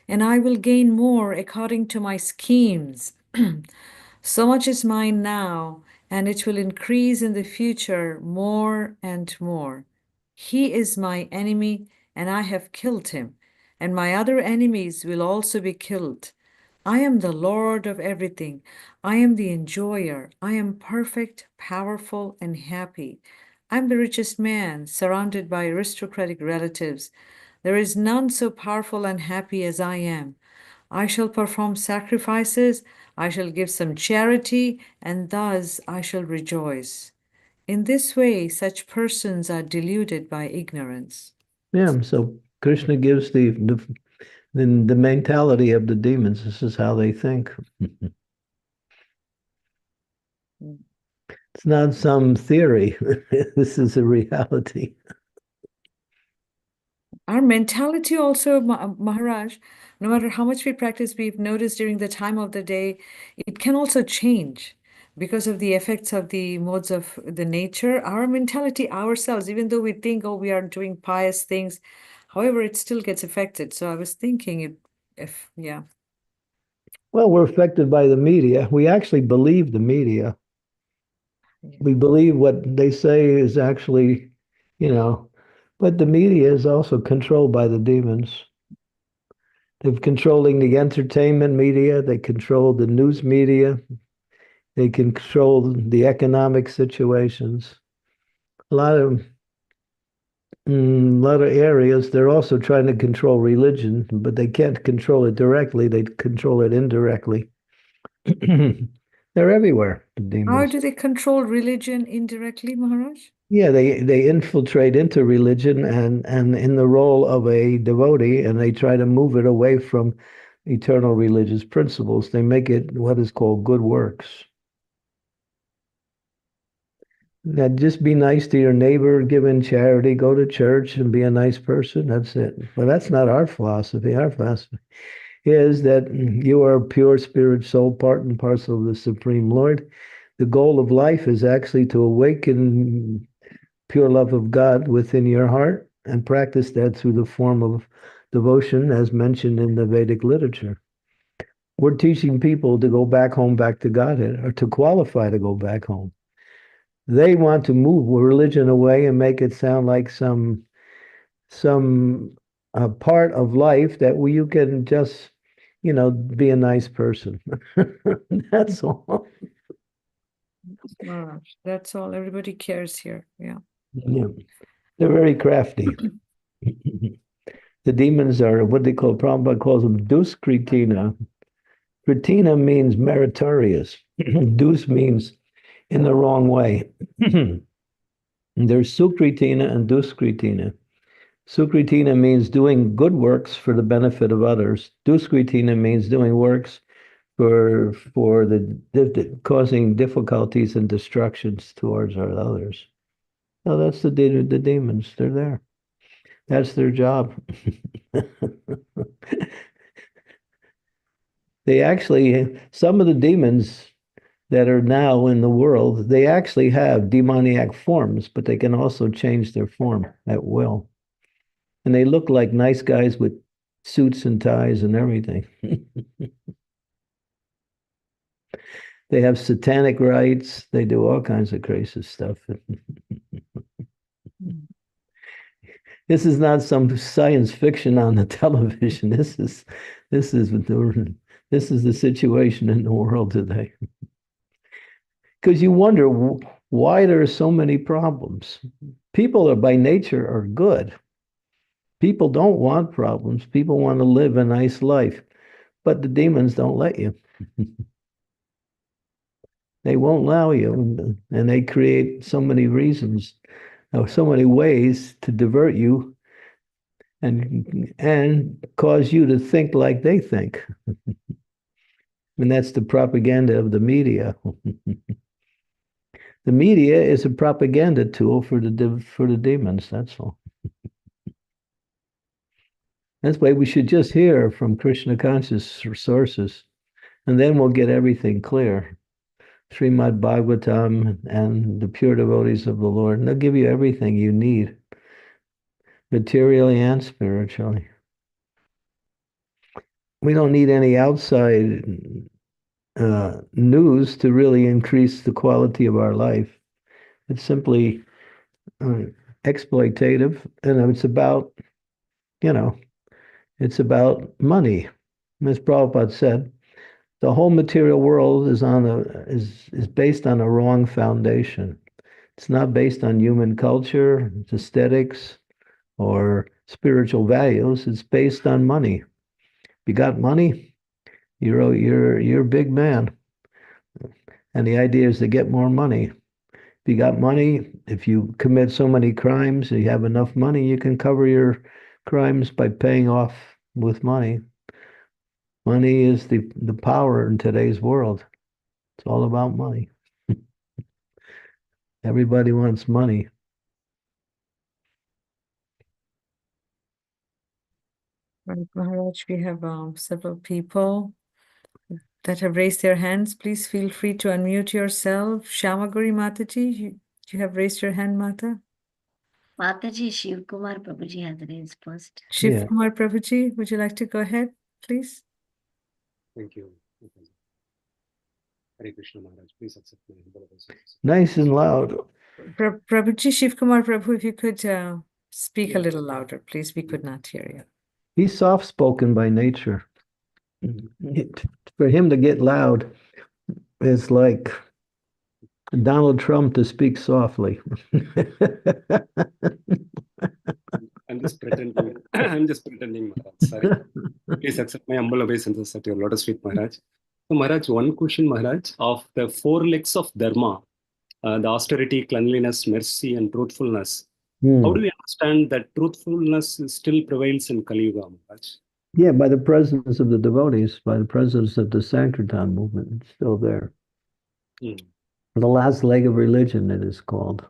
and I will gain more according to my schemes. So much is mine now, and it will increase in the future more and more. He is my enemy, and I have killed him, and my other enemies will also be killed. I am the Lord of everything. I am the enjoyer. I am perfect, powerful, and happy. I'm the richest man, surrounded by aristocratic relatives. There is none so powerful and happy as I am. I shall perform sacrifices, I shall give some charity, and thus I shall rejoice. In this way, such persons are deluded by ignorance. Yeah, so Krishna gives the mentality of the demons. This is how they think. It's not some theory. This is a reality. Our mentality also, Maharaj, no matter how much we practice, we've noticed during the time of the day, it can also change because of the effects of the modes of the nature. Our mentality ourselves, even though we think, oh, we are doing pious things, however, it still gets affected. So I was thinking yeah. Well, we're affected by the media. We actually believe the media. We believe what they say is actually, but the media is also controlled by the demons. They're controlling the entertainment media. They control the news media. They control the economic situations. A lot of areas, they're also trying to control religion, but they can't control it directly. They control it indirectly. They're everywhere, the demons. How do they control religion indirectly, Maharaj? Yeah, they infiltrate into religion and in the role of a devotee, and they try to move it away from eternal religious principles. They make it what is called good works. Now, just be nice to your neighbor, give in charity, go to church, and be a nice person. That's it. But that's not our philosophy. Our philosophy is that you are a pure spirit soul, part and parcel of the Supreme Lord. The goal of life is actually to awaken pure love of God within your heart and practice that through the form of devotion as mentioned in the Vedic literature. We're teaching people to go back home, back to Godhead, or to qualify to go back home. They want to move religion away and make it sound like some part of life that you can just, be a nice person. That's all. That's all. Everybody cares here. Yeah. Yeah. They're very crafty. The demons are what they call, Prabhupada calls them duskritina. Kritina means meritorious. Dus means in the wrong way. There's sukritina and duskritina. Sukritina means doing good works for the benefit of others. Duskritina means doing works for the causing difficulties and destructions towards our others. No, that's the demons. They're there. That's their job. They actually, some of the demons that are now in the world, they actually have demoniac forms, but they can also change their form at will. And they look like nice guys with suits and ties and everything. They have satanic rites. They do all kinds of crazy stuff. This is not some science fiction on the television. This is the situation in the world today. Because you wonder why there are so many problems. People are by nature are good. People don't want problems. People want to live a nice life, but the demons don't let you. They won't allow you, and they create so many reasons, or so many ways to divert you and cause you to think like they think. And that's the propaganda of the media. The media is a propaganda tool for the demons, that's all. That's why we should just hear from Krishna conscious sources, and then we'll get everything clear. Srimad Bhagavatam and the pure devotees of the Lord, and they'll give you everything you need, materially and spiritually. We don't need any outside news to really increase the quality of our life. It's simply exploitative, and it's about, it's about money. As Prabhupada said, the whole material world is based on a wrong foundation. It's not based on human culture, aesthetics, or spiritual values. It's based on money. You got money, you're a big man. And the idea is to get more money. If you got money, if you commit so many crimes, you have enough money, you can cover your crimes by paying off with money. Money is the power in today's world. It's all about money. Everybody wants money. Right, Maharaj, we have several people that have raised their hands. Please feel free to unmute yourself. Shamaguri Mataji, you have raised your hand, Mata. Mataji, Shiv Kumar Prabhuji has raised first. Shiv Kumar Prabhuji, would you like to go ahead, please? Thank you. Hare Krishna Maharaj, please accept my humble obeisances. Nice and loud. Prabhuji, Shiv Kumar Prabhu, if you could speak a little louder, please. We could not hear you. He's soft-spoken by nature. For him to get loud is like Donald Trump to speak softly. I'm just pretending. I'm just pretending, Maharaj. Sorry. Please accept my humble obeisances at your lotus feet, Maharaj. So, Maharaj, one question, Maharaj. Of the four legs of Dharma, the austerity, cleanliness, mercy, and truthfulness, how do we understand that truthfulness still prevails in Kali Yuga, Maharaj? Yeah, by the presence of the devotees, by the presence of the Sankirtan movement, it's still there. The last leg of religion, it is called.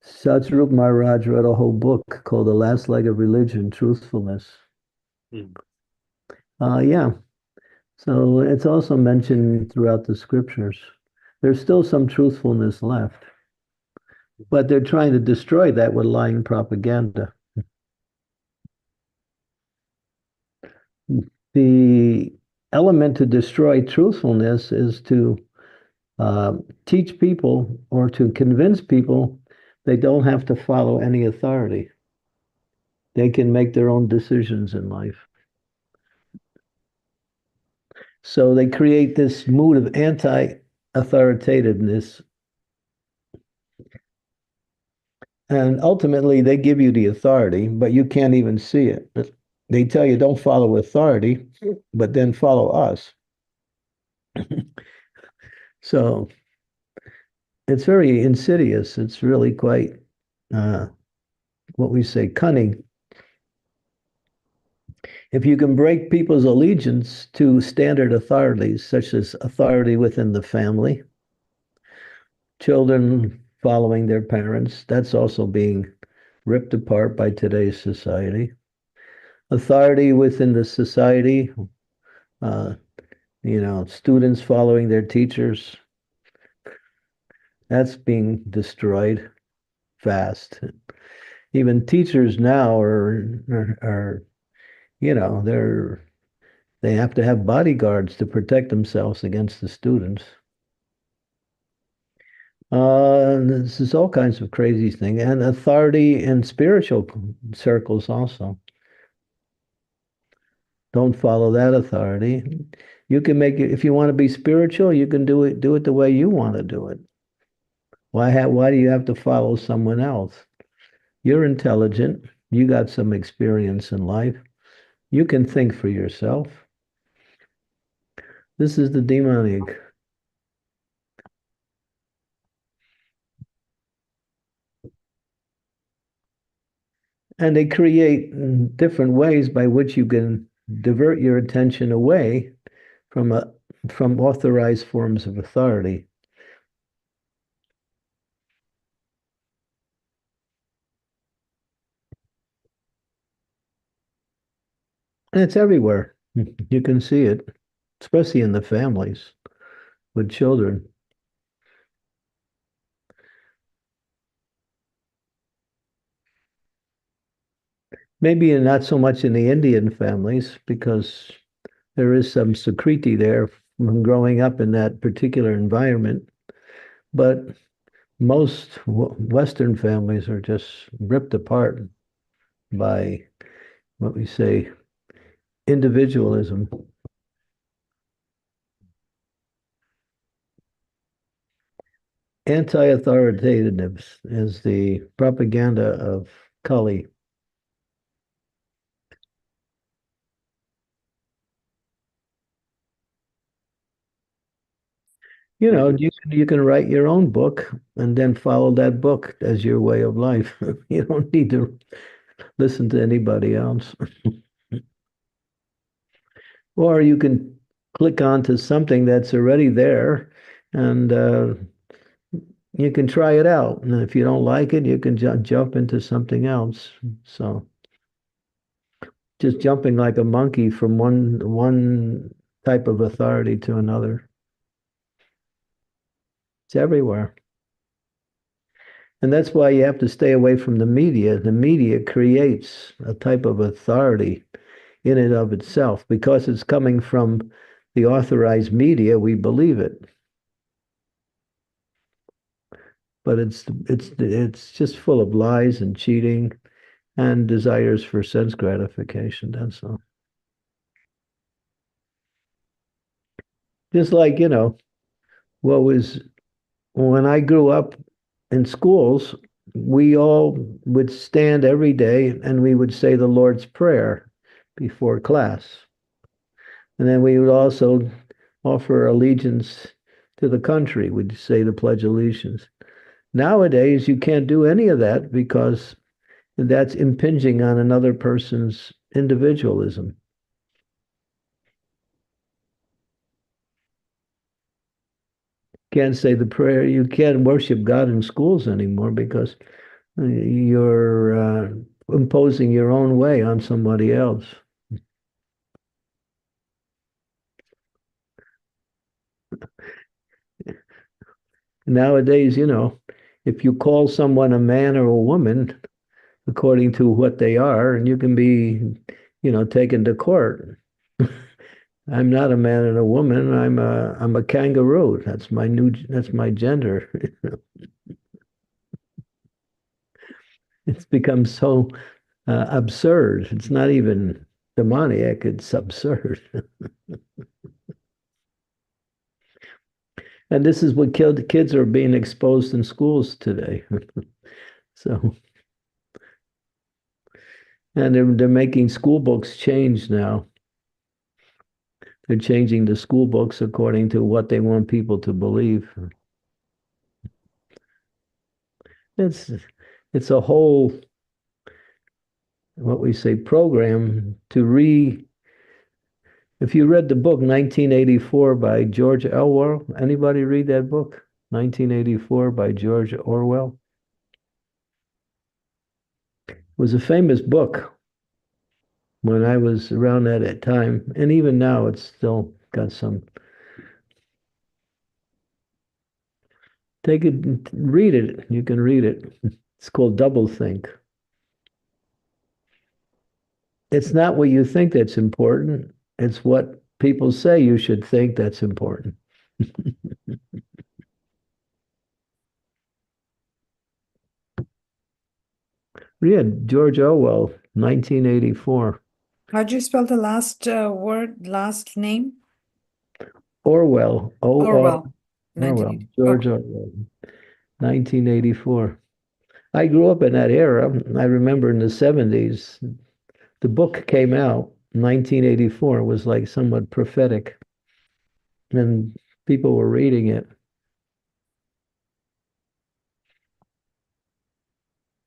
Satsrup Maharaj wrote a whole book called The Last Leg of Religion, Truthfulness. Yeah. So it's also mentioned throughout the scriptures. There's still some truthfulness left. But they're trying to destroy that with lying propaganda. The element to destroy truthfulness is to teach people or to convince people they don't have to follow any authority. They can make their own decisions in life. So they create this mood of anti-authoritativeness. And ultimately, they give you the authority, but you can't even see it. They tell you don't follow authority, but then follow us. So it's very insidious. It's really quite, what we say, cunning. If you can break people's allegiance to standard authorities, such as authority within the family, children following their parents, that's also being ripped apart by today's society. Authority within the society, students following their teachers, that's being destroyed fast. Even teachers now are they have to have bodyguards to protect themselves against the students. This is all kinds of crazy things, and authority in spiritual circles also. Don't follow that authority. You can make it if you want to be spiritual. You can do it the way you want to do it. Why do you have to follow someone else? You're intelligent. You got some experience in life. You can think for yourself. This is the demonic. And they create different ways by which you can divert your attention away from authorized forms of authority. And it's everywhere. You can see it, especially in the families with children. Maybe not so much in the Indian families, because there is some security there from growing up in that particular environment. But most Western families are just ripped apart by what we say individualism. Anti-authoritativeness is the propaganda of Kali. You can write your own book and then follow that book as your way of life. You don't need to listen to anybody else. Or you can click onto something that's already there and you can try it out. And if you don't like it, you can jump into something else. So just jumping like a monkey from one type of authority to another. It's everywhere. And that's why you have to stay away from the media. The media creates a type of authority in and of itself. Because it's coming from the authorized media, we believe it. But it's just full of lies and cheating and desires for sense gratification. That's all. Just like, what was when I grew up in schools, we all would stand every day and we would say the Lord's Prayer before class. And then we would also offer allegiance to the country. We'd say the Pledge of Allegiance. Nowadays, you can't do any of that because that's impinging on another person's individualism. Can't say the prayer. You can't worship God in schools anymore because you're imposing your own way on somebody else. Nowadays, if you call someone a man or a woman according to what they are, and you can be, taken to court. I'm not a man and a woman. I'm a kangaroo. That's my gender. It's become so absurd. It's not even demoniac. It's absurd. And this is what kids are being exposed in schools today. So, and they're making school books change now. They're changing the school books according to what they want people to believe. It's a whole, what we say, program to if you read the book 1984 by George Orwell, anybody read that book? 1984 by George Orwell. It was a famous book when I was around that time, and even now it's still got some. Take it, read it. You can read it. It's called Doublethink. It's not what you think that's important. It's what people say you should think that's important. Read George Orwell, 1984. How'd you spell the last name? Orwell. Orwell. Orwell. George Orwell. 1984. I grew up in that era. I remember in the 70s, the book came out, 1984, was like somewhat prophetic. And people were reading it.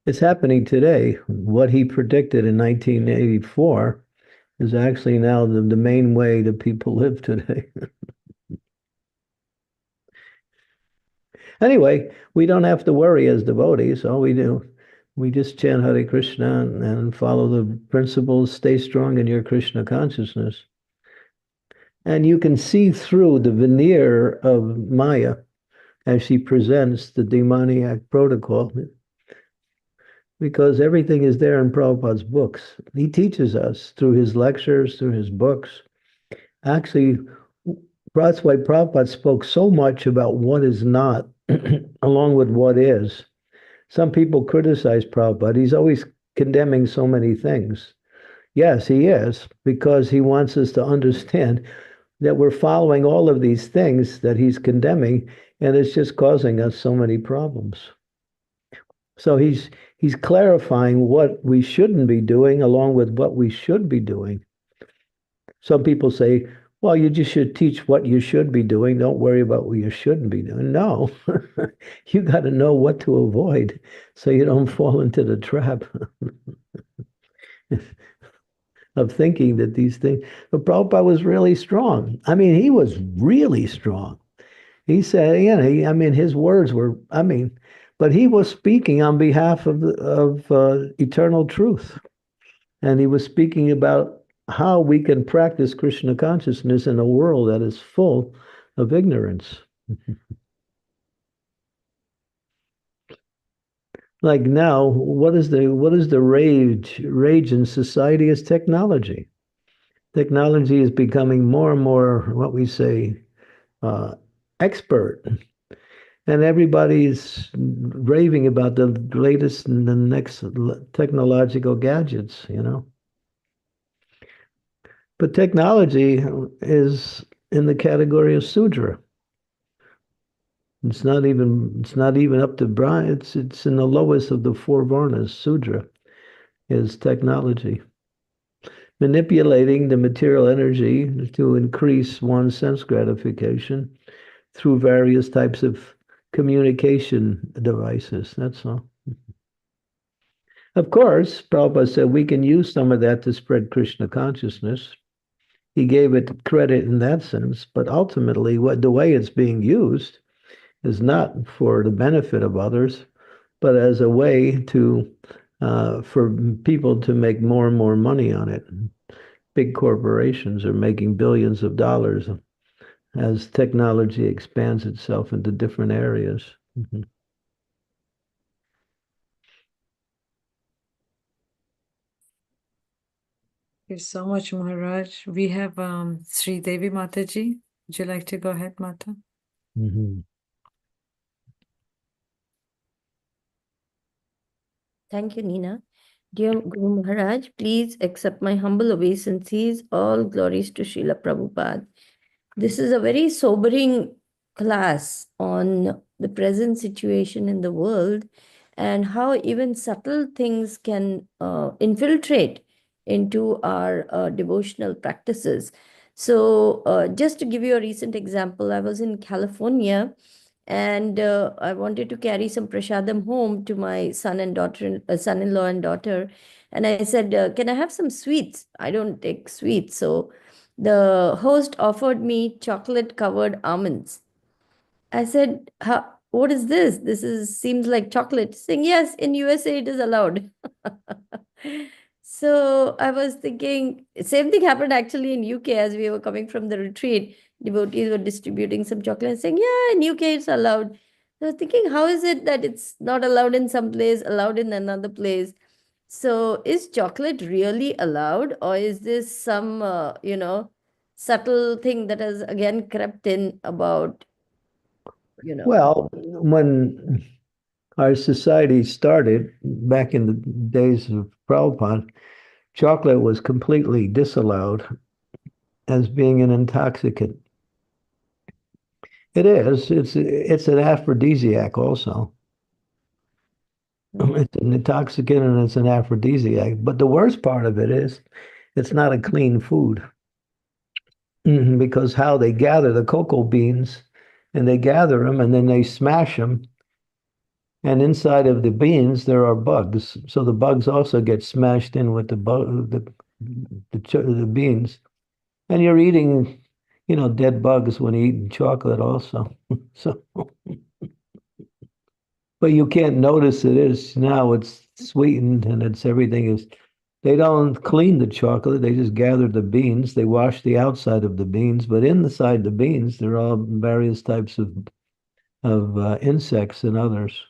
It's happening today. What he predicted in 1984 is actually now the main way that people live today. Anyway, we don't have to worry as devotees. All we do, we just chant Hare Krishna and follow the principles, stay strong in your Krishna consciousness. And you can see through the veneer of Maya as she presents the demoniac protocol, because everything is there in Prabhupada's books. He teaches us through his lectures, through his books. Actually, that's why Prabhupada spoke so much about what is not, along with what is. Some people criticize Prabhupada. He's always condemning so many things. Yes, he is, because he wants us to understand that we're following all of these things that he's condemning, and it's just causing us so many problems. So he's clarifying what we shouldn't be doing along with what we should be doing. Some people say, well, you just should teach what you should be doing. Don't worry about what you shouldn't be doing. No, you got to know what to avoid so you don't fall into the trap of thinking that these things. But Prabhupada was really strong. I mean, he was really strong. He said, his words were, but he was speaking on behalf of eternal truth. And he was speaking about how we can practice Krishna consciousness in a world that is full of ignorance. Like now, what is the rage in society is technology. Technology is becoming more and more, what we say, expert. And everybody's raving about the latest and the next technological gadgets, But technology is in the category of Sudra. It's not even up to Brahma. It's in the lowest of the four varnas. Sudra is technology. Manipulating the material energy to increase one's sense gratification through various types of communication devices. That's all. Of course, Prabhupada said we can use some of that to spread Krishna consciousness. He gave it credit in that sense, but ultimately, the way it's being used is not for the benefit of others, but as a way for people to make more and more money on it. Big corporations are making billions of dollars as technology expands itself into different areas. you so much, Maharaj. We have Sri Devi Mataji. Would you like to go ahead, Mata? Mhm. Thank you, Nina. Dear Guru Maharaj, please accept my humble obeisances. All glories to Srila Prabhupada. This is a very sobering class on the present situation in the world and how even subtle things can infiltrate into our devotional practices. So, just to give you a recent example, I was in California and I wanted to carry some prasadam home to my son-in-law and daughter. And I said, "Can I have some sweets? I don't take sweets." So the host offered me chocolate-covered almonds. I said, "What is this? This is seems like chocolate." Saying, "Yes, in USA it is allowed." So I was thinking, same thing happened actually in UK as we were coming from the retreat. Devotees were distributing some chocolate and saying, "Yeah, in UK it's allowed." I was thinking, how is it that it's not allowed in some place, allowed in another place? So is chocolate really allowed, or is this some, subtle thing that has again crept in about, Well, when our society started back in the days of Prabhupada, chocolate was completely disallowed as being an intoxicant. It is. It's an aphrodisiac also. It's an intoxicant and it's an aphrodisiac. But the worst part of it is it's not a clean food. Because how they gather the cocoa beans and they gather them and then they smash them. And inside of the beans, there are bugs. So the bugs also get smashed in with the beans. And you're eating, dead bugs when you're eating chocolate also. So, but you can't notice it is now. It's sweetened and everything is. They don't clean the chocolate. They just gather the beans. They wash the outside of the beans, but inside the beans, there are various types of insects and others.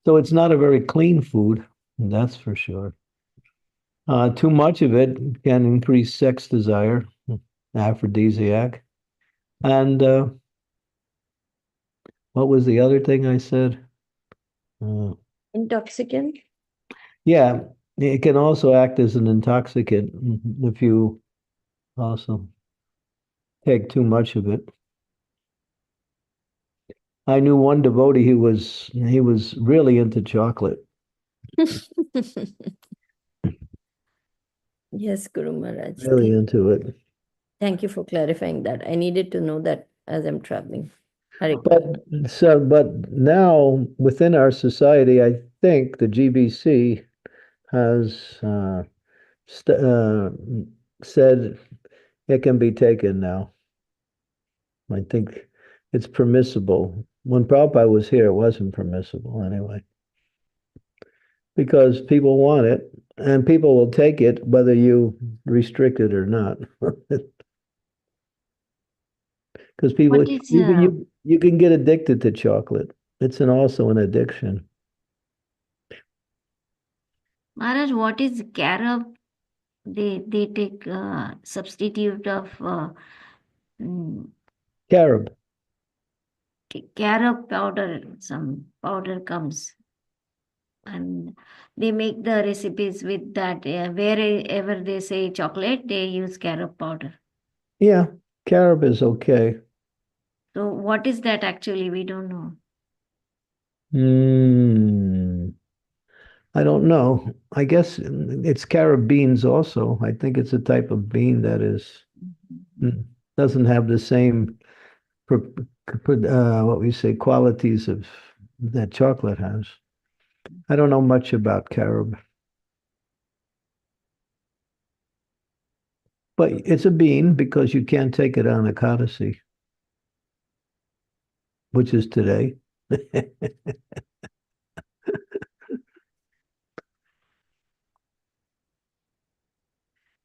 So it's not a very clean food, that's for sure. Too much of it can increase sex desire, aphrodisiac. And what was the other thing I said? intoxicant. Yeah, it can also act as an intoxicant if you also take too much of it. I knew one devotee he was really into chocolate. Yes, Guru Maharaj. Really into it. Thank you for clarifying that. I needed to know that as I'm traveling. But now within our society, I think the GBC has said it can be taken now. I think it's permissible. When Prabhupada was here, it wasn't permissible anyway. Because people want it, and people will take it whether you restrict it or not. Because people, you can get addicted to chocolate. It's also an addiction. Maharaj, what is carob? They take substitute of Carob. carob powder. Some powder comes, and they make the recipes with that. Wherever they say chocolate, they use carob powder. Yeah, carob is okay. So what is that actually? We don't know. I don't know. I guess it's carob beans also. I think it's a type of bean that doesn't have the same what we say qualities of that chocolate has. I don't know much about carob. But it's a bean because you can't take it on Ekadasi, which is today.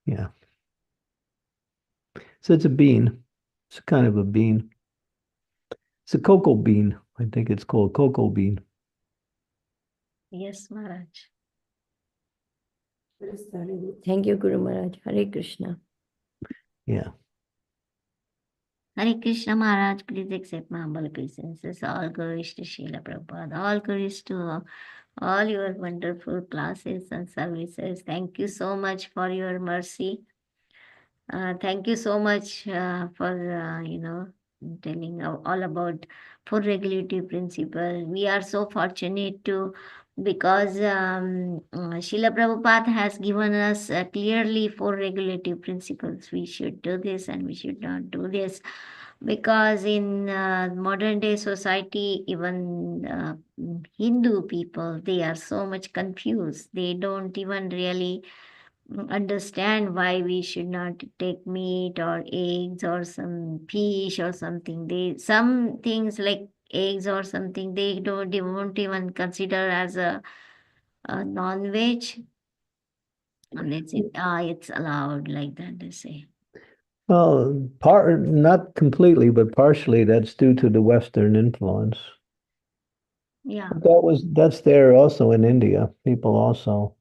Yeah. So it's a bean. It's kind of a bean. It's a cocoa bean. I think it's called cocoa bean. Yes, Maharaj. Thank you, Guru Maharaj. Hare Krishna. Yeah. Hare Krishna Maharaj, please accept my humble obeisances. All glories to Srila Prabhupada. All glories to all your wonderful classes and services. Thank you so much for your mercy. Thank you so much for, telling all about four regulative principle. We are so fortunate to, because Srila Prabhupada has given us clearly four regulative principles. We should do this and we should not do this. Because in modern day society, even Hindu people, they are so much confused. They don't even really understand why we should not take meat or eggs or some fish or something. Some things like eggs or something, they won't even consider as a non-veg. And it's allowed like that, they say. Well, not completely, but partially that's due to the Western influence. Yeah. That's there also in India. People also.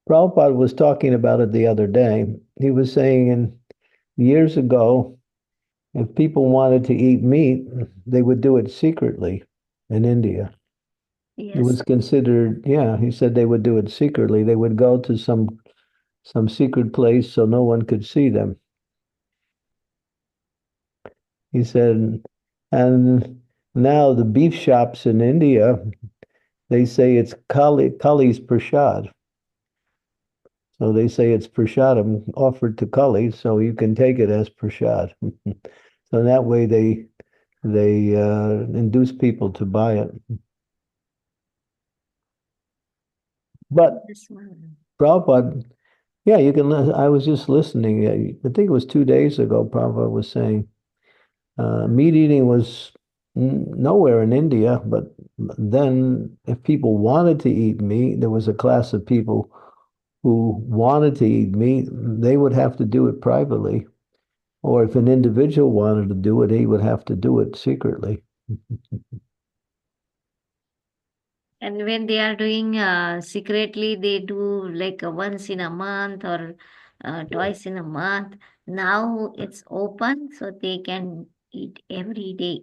Prabhupada was talking about it the other day. He was saying years ago, if people wanted to eat meat, they would do it secretly in India. It was considered, he said they would do it secretly. They would go to some secret place so no one could see them. He said, and now the beef shops in India, they say it's Kali's prasad. So they say it's prasadam offered to Kali, so you can take it as prasad. So that way they induce people to buy it. But Prabhupada, you can. I was just listening. I think it was 2 days ago. Prabhupada was saying meat eating was nowhere in India, but then if people wanted to eat meat, there was a class of people who wanted to eat meat. They would have to do it privately, or if an individual wanted to do it, he would have to do it secretly. And when they are doing secretly, they do like once in a month or twice in a month. Now it's open, so they can eat every day.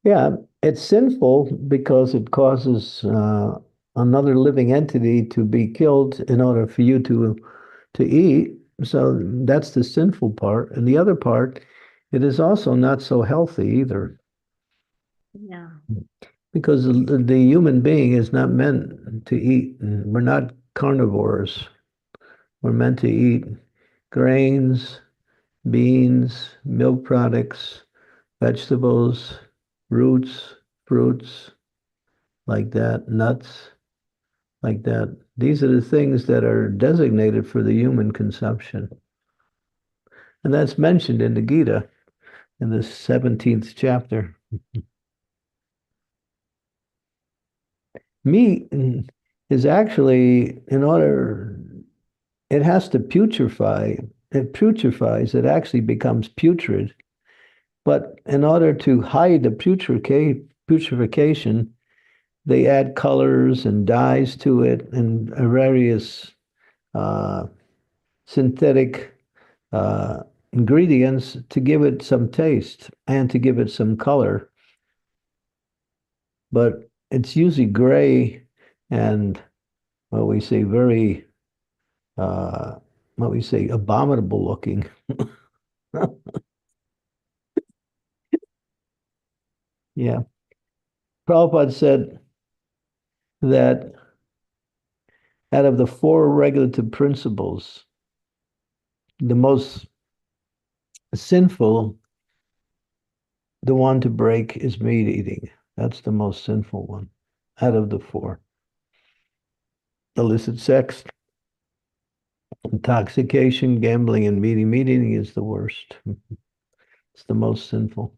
Yeah, it's sinful because it causes another living entity to be killed in order for you to eat. So that's the sinful part. And the other part, it is also not so healthy either. Yeah. Because the human being is not meant to eat. We're not carnivores. We're meant to eat grains, beans, milk products, vegetables, roots, fruits, like that, nuts, like that. These are the things that are designated for the human consumption. And that's mentioned in the Gita in the 17th chapter. Meat is actually, it has to putrefy. It putrefies, it actually becomes putrid. But in order to hide the putrefaction, they add colors and dyes to it and various synthetic ingredients to give it some taste and to give it some color. But it's usually gray and we say very abominable looking. Yeah. Prabhupada said that out of the four regulative principles, the most sinful, the one to break is meat eating. That's the most sinful one out of the four. Illicit sex, intoxication, gambling, and meat eating is the worst. It's the most sinful.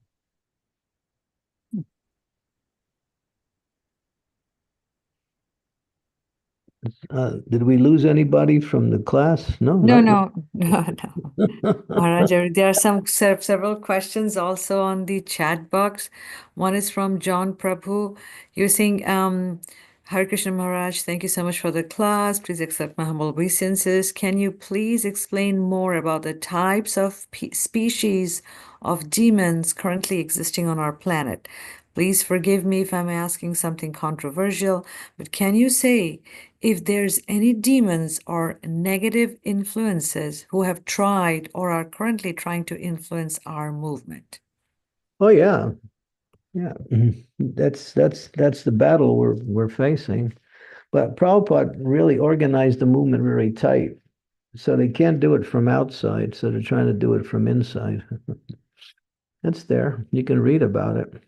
Did we lose anybody from the class? No. No. Maharaj, there are several questions also on the chat box. One is from John Prabhu. You're saying, Hare Krishna Maharaj, thank you so much for the class. Please accept my humble obeisances. Can you please explain more about the types of species of demons currently existing on our planet? Please forgive me if I'm asking something controversial, but can you say if there's any demons or negative influences who have tried or are currently trying to influence our movement? Oh yeah. Yeah. That's the battle we're facing. But Prabhupada really organized the movement very tight. So they can't do it from outside, so they're trying to do it from inside. That's there. You can read about it.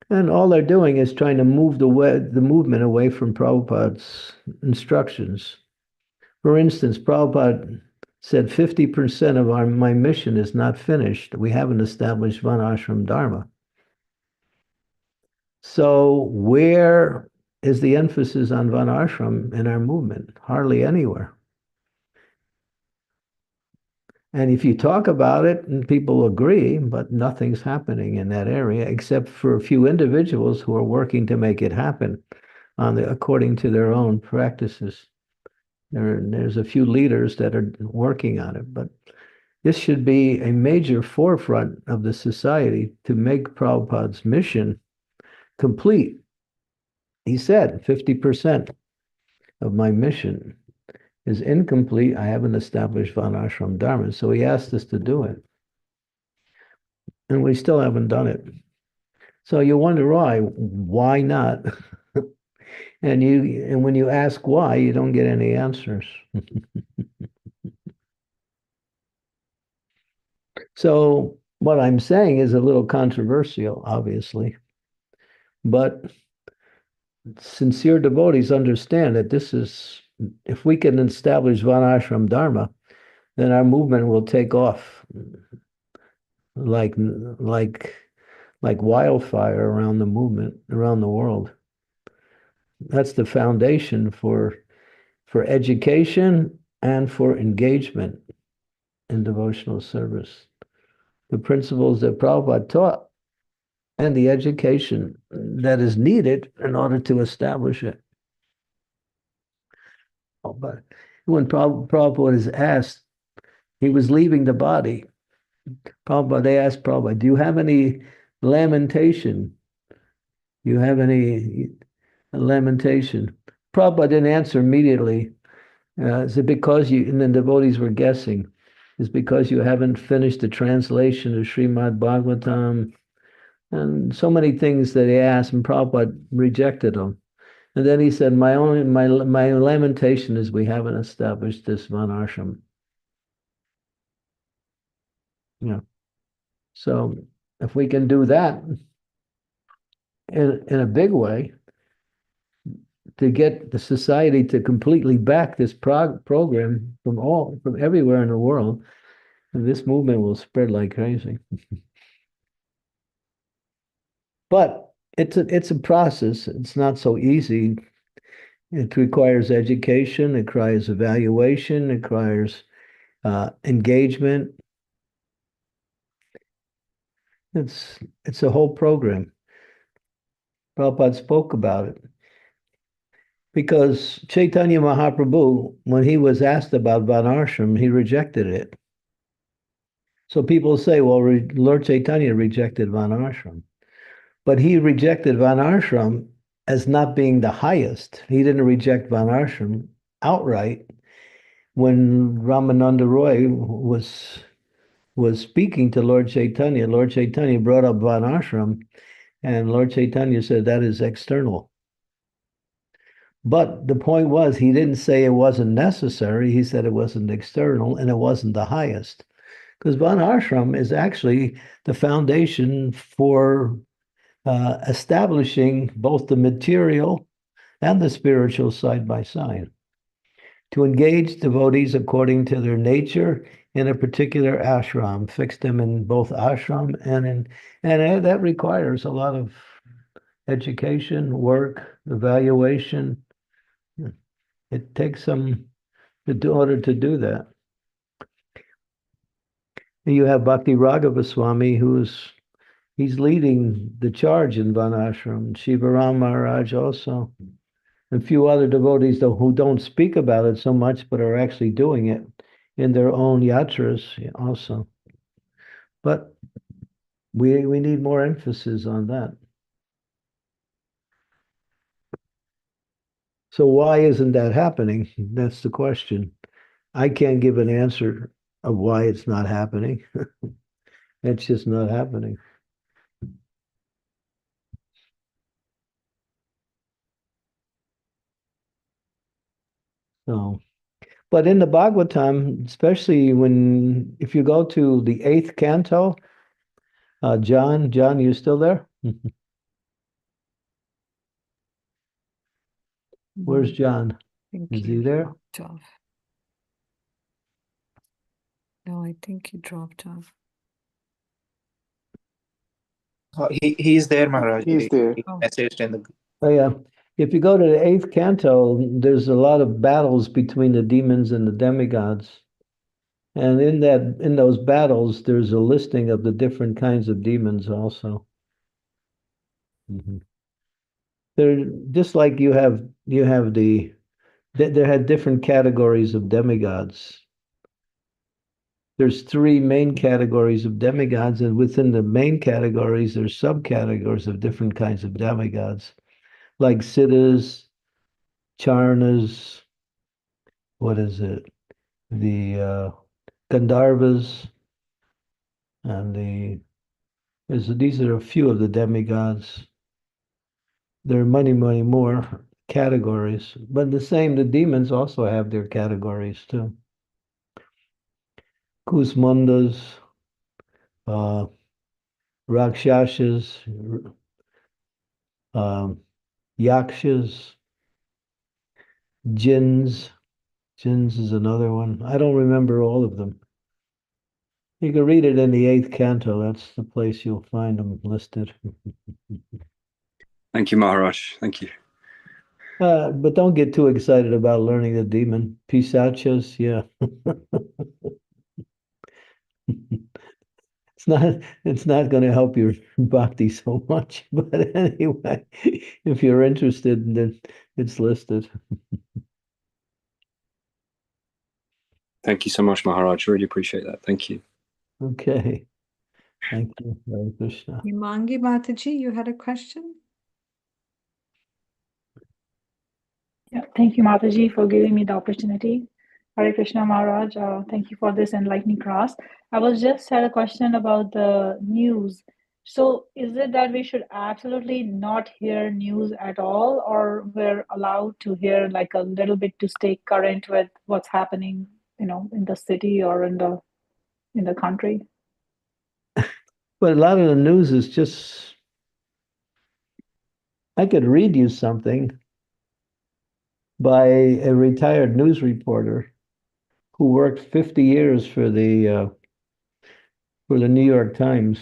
And all they're doing is trying to move the movement away from Prabhupada's instructions. For instance, Prabhupada said 50% of my mission is not finished. We haven't established Varnashram Dharma. So where is the emphasis on Varnashram in our movement? Hardly anywhere. And if you talk about it, and people agree, but nothing's happening in that area except for a few individuals who are working to make it happen according to their own practices. There's a few leaders that are working on it, but this should be a major forefront of the society to make Prabhupada's mission complete. He said 50% of my mission is incomplete. I haven't established Varnashram Dharma. So he asked us to do it. And we still haven't done it. So you wonder why. Why not? And when you ask why, you don't get any answers. So what I'm saying is a little controversial, obviously. But sincere devotees understand that if we can establish Varnashram Dharma, then our movement will take off like wildfire around the movement, around the world. That's the foundation for education and for engagement in devotional service. The principles that Prabhupada taught and the education that is needed in order to establish it. But when Prabhupada is asked, he was leaving the body. They asked Prabhupada, do you have any lamentation? Do you have any lamentation? Prabhupada didn't answer immediately. Is it because and the devotees were guessing, is because you haven't finished the translation of Srimad Bhagavatam? And so many things that he asked, and Prabhupada rejected them. And then he said, my lamentation is we haven't established this Varnashram. Yeah. So if we can do that in a big way, to get the society to completely back this program from everywhere in the world, and this movement will spread like crazy. But it's a process. It's not so easy. It requires education. It requires evaluation. It requires engagement. It's a whole program. Prabhupada spoke about it. Because Chaitanya Mahaprabhu, when he was asked about Varnashram, he rejected it. So people say, well, Lord Chaitanya rejected Varnashram. But he rejected Varnashram as not being the highest. He didn't reject Varnashram outright. When Ramananda Roy was speaking to Lord Chaitanya brought up Varnashram, and Lord Chaitanya said that is external. But the point was, he didn't say it wasn't necessary. He said it wasn't external and it wasn't the highest. Because Varnashram is actually the foundation for establishing both the material and the spiritual side by side. To engage devotees according to their nature in a particular ashram, fix them in both ashram and that requires a lot of education, work, evaluation. It takes some in order to do that. You have Bhakti Raghava Swami, who's He's leading the charge in Vanashram. Shivaram Maharaj also. A few other devotees, though, who don't speak about it so much, but are actually doing it in their own yatras also. But we need more emphasis on that. So why isn't that happening? That's the question. I can't give an answer of why it's not happening. It's just not happening. So, but in the Bhagavatam, especially if you go to the 8th canto, John, you still there? Where's John? Is he there? Dropped off. No, I think he dropped off. He's there, Maharaj. He's there. He messaged in the. Oh, yeah. If you go to the 8th canto, there's a lot of battles between the demons and the demigods. And in those battles, there's a listing of the different kinds of demons also. They're just like you have there had different categories of demigods. There's 3 main categories of demigods, and within the main categories, there's subcategories of different kinds of demigods, like siddhas, charnas, what is it? The Gandharvas, and these are a few of the demigods. There are many, many more categories, but the demons also have their categories too. Kusmundas, Rakshasas, Yakshas, Jinns. Jinns is another one. I don't remember all of them. You can read it in the 8th canto. That's the place you'll find them listed. Thank you, Maharaj. Thank you. But don't get too excited about learning the demon. Pisachas, yeah. It's not going to help your bhakti so much. But anyway, if you're interested, then it's listed. Thank you so much, Maharaj. Really appreciate that. Thank you. Okay. Thank you. Hare Krishna. Himangi Mataji, you had a question? Yeah, thank you, Mataji, for giving me the opportunity. Hare Krishna Maharaj, thank you for this enlightening class. I was just had a question about the news. So is it that we should absolutely not hear news at all, or we're allowed to hear like a little bit to stay current with what's happening, in the city or in the country? But a lot of the news is just, I could read you something by a retired news reporter who worked 50 years for the New York Times.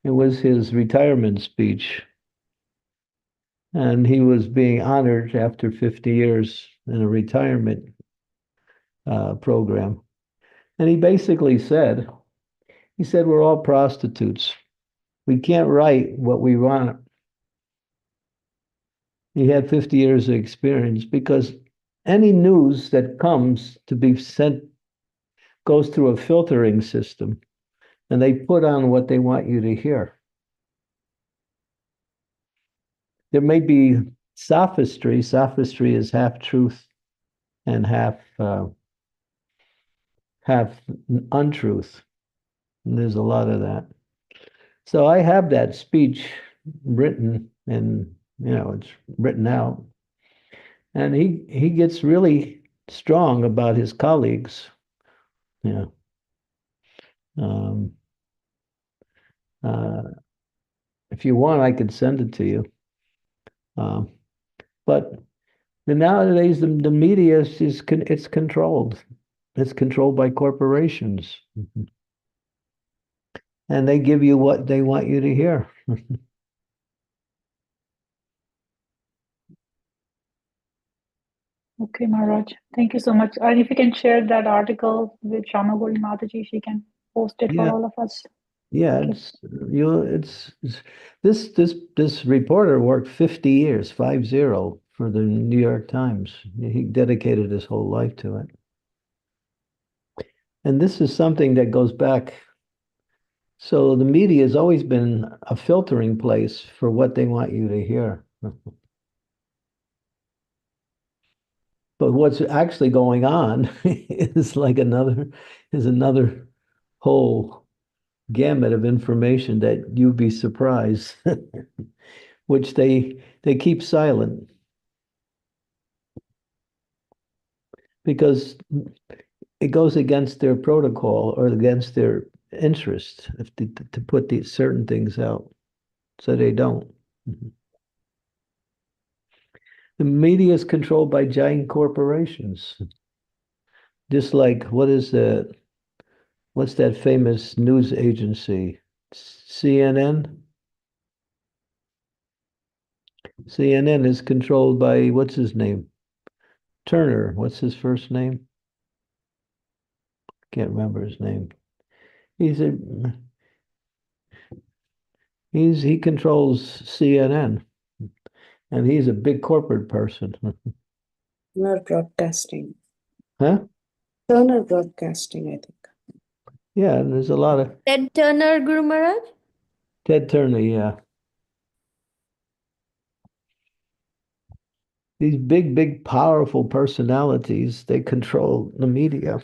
It was his retirement speech. And he was being honored after 50 years in a retirement program. And he basically said, we're all prostitutes. We can't write what we want. He had 50 years of experience because any news that comes to be sent goes through a filtering system, and they put on what they want you to hear. There may be sophistry. Sophistry is half truth and half untruth. And there's a lot of that. So I have that speech written, and it's written out. And he gets really strong about his colleagues. Yeah. If you want, I could send it to you. But nowadays, the media it's controlled. It's controlled by corporations. And they give you what they want you to hear. Okay, Maharaj. Thank you so much. And if you can share that article with Shamaguri Mataji, she can post it for all of us. Yeah, Okay. This reporter worked 50 years, 50, for the New York Times. He dedicated his whole life to it. And this is something that goes back. So the media has always been a filtering place for what they want you to hear. But what's actually going on is like another whole gamut of information that you'd be surprised, which they keep silent because it goes against their protocol or against their interest if to put these certain things out, so they don't. The media is controlled by giant corporations, just like what's that famous news agency, CNN? CNN is controlled by what's his name? Turner. What's his first name? Can't remember his name. He controls CNN, and he's a big corporate person. Turner Broadcasting. Huh? Turner Broadcasting, I think. Yeah, and there's a lot of Ted Turner, Guru Maharaj? Ted Turner, yeah. These big, powerful personalities, they control the media.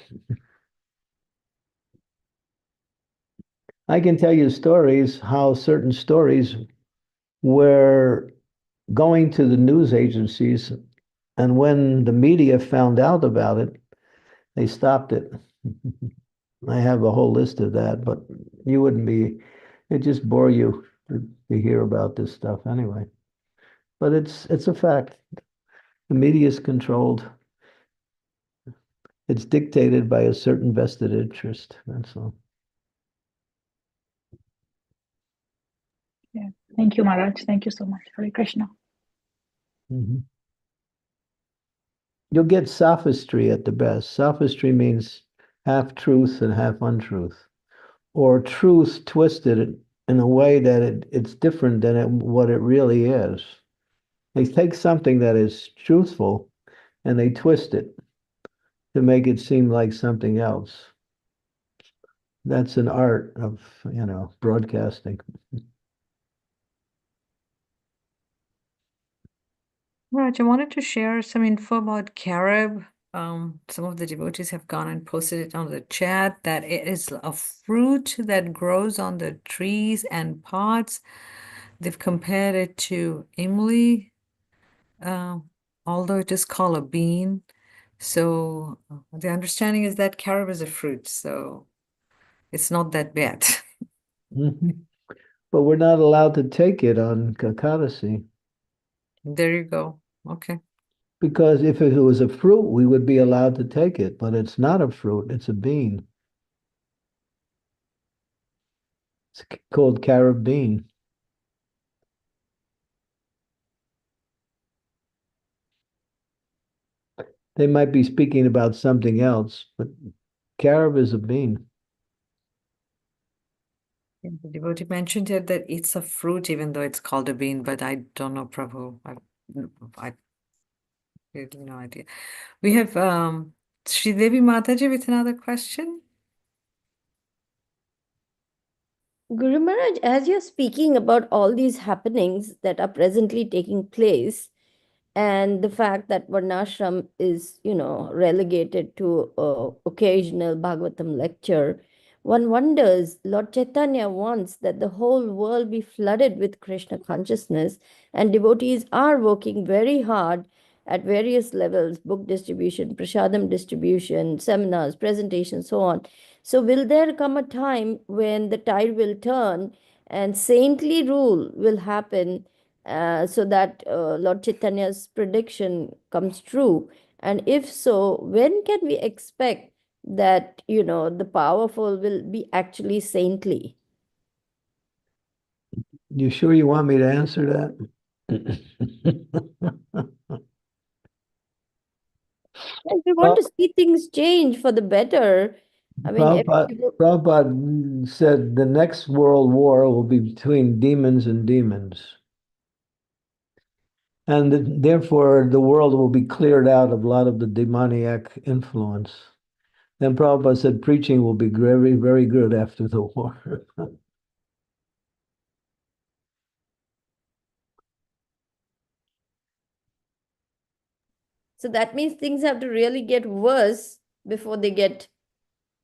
I can tell you stories, how certain stories were going to the news agencies, and when the media found out about it, they stopped it. I have a whole list of that, but you wouldn't be, it just bore you to hear about this stuff anyway. But it's a fact. The media is controlled. It's dictated by a certain vested interest. That's all. Yeah. Thank you, Maharaj. Thank you so much. Hare Krishna. Mhm. You'll get sophistry at the best. Sophistry means half truth and half untruth, or truth twisted in a way that it's different than what it really is. They take something that is truthful and they twist it to make it seem like something else. That's an art of, broadcasting. Raj, I wanted to share some info about carob. Some of the devotees have gone and posted it on the chat that it is a fruit that grows on the trees and pots. They've compared it to imli, although it is called a bean. So the understanding is that carob is a fruit, so it's not that bad. Mhm. But we're not allowed to take it on Kakadasi. There you go. Okay. Because if it was a fruit, we would be allowed to take it, but it's not a fruit, it's a bean. It's called carob bean. They might be speaking about something else, but carob is a bean. The devotee mentioned it that it's a fruit, even though it's called a bean, but I don't know, Prabhu. I have no idea. We have Sri Devi Mataji with another question. Guru Maharaj, as you're speaking about all these happenings that are presently taking place, and the fact that Varnashram is, relegated to occasional Bhagavatam lecture, one wonders, Lord Chaitanya wants that the whole world be flooded with Krishna consciousness, and devotees are working very hard at various levels, book distribution, prasadam distribution, seminars, presentations, so on. So will there come a time when the tide will turn and saintly rule will happen, so that Lord Chaitanya's prediction comes true? And if so, when can we expect that, the powerful will be actually saintly? You sure you want me to answer that? And we want to see things change for the better. I mean, Prabhupada said the next world war will be between demons and demons. And therefore, the world will be cleared out of a lot of the demoniac influence. Then Prabhupada said preaching will be very, very good after the war. so that means things have to really get worse before they get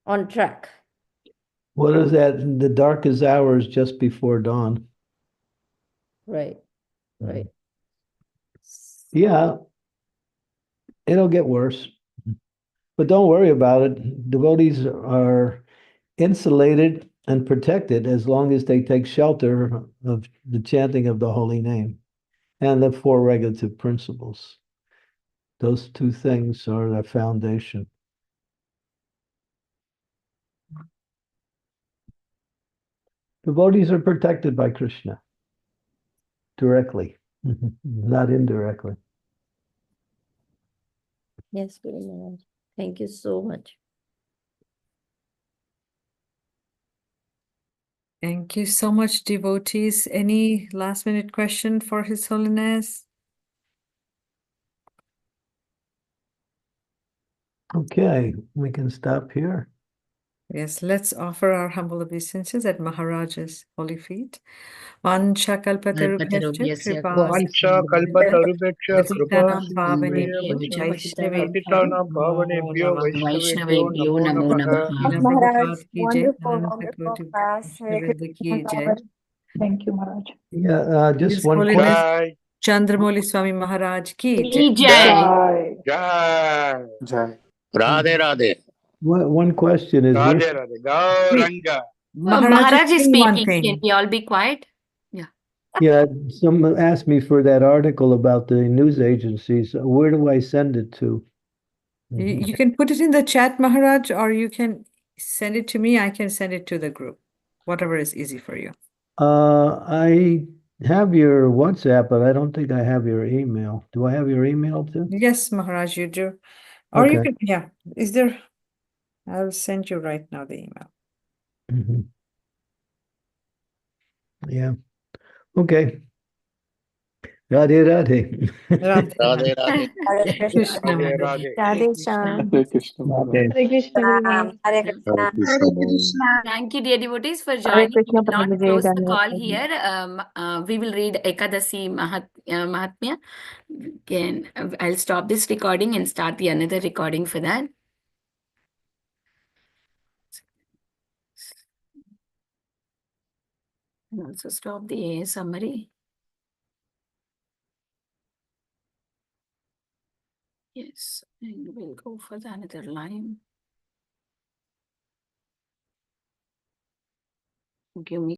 on track. What is that? The darkest hours just before dawn. Right. Right. Yeah, it'll get worse. But don't worry about it. Devotees are insulated and protected as long as they take shelter of the chanting of the holy name and the four regulative principles. Those two things are the foundation. Devotees are protected by Krishna directly, not indirectly. Yes, Guru Maharaj. Thank you so much. Thank you so much, devotees. Any last minute question for His Holiness? Okay, we can stop here. Yes, let's offer our humble obeisances at Maharaj's holy feet. Vancha kalpatarubhyascha kripa Vancha kalpatarubhyaksha kripa patitanam pavanebhyo vaishnavebhyo patitanam namo pavanebhyo namah. vaishnavebhyo Vaishnavebhyo namo namo namaha. namaha. Srila Yes, Maharaj. Prabhupada ki jai, Wonderful, Ananta wonderful Koti class. Hare Vrinda ki Krishna. jai. Thank you, Maharaj. Yeah, just His one Holiness Jai, Chandramuli Swami Maharaj ki jai. Ki jai, jai. jai. Jai. Radhe Radhe. One question is Radhe Radhe. Gauranga. Maharaj is Maharaj is saying one speaking. Can thing. we all be quiet? Yeah. yeah, someone asked me for that article about the news agencies. Where do I send it to? You can put it in the chat, Maharaj, or you can send it to me. I can send it to the group, whatever is easy for you. I have your WhatsApp, but I don't think I have your email. Do I have your email too? Yes, Maharaj, you do. Or you Okay. can, yeah. Is there? I'll send you right now the email. Mhm. Yeah. Okay. Radhe Radhe. Radhe Radhe Radhe. Radhe. Hare Hare Krishna. Krishna, Radhe Maharaj. Radhe. Radhe Krishna. Shyam. Hare Krishna Maharaj. Hare Krishna, Guru Hare Hare Krishna. Krishna. Thank you, dear devotees, for Hare joining. We Krishna, will not Prabhuji. close the Dhanyavad call Prabhuji. here. We will read Ekadasi Mahatmya. Again, I'll stop this recording and start the another recording for that. And also stop the summary. Yes, and we'll go for the another line. Give me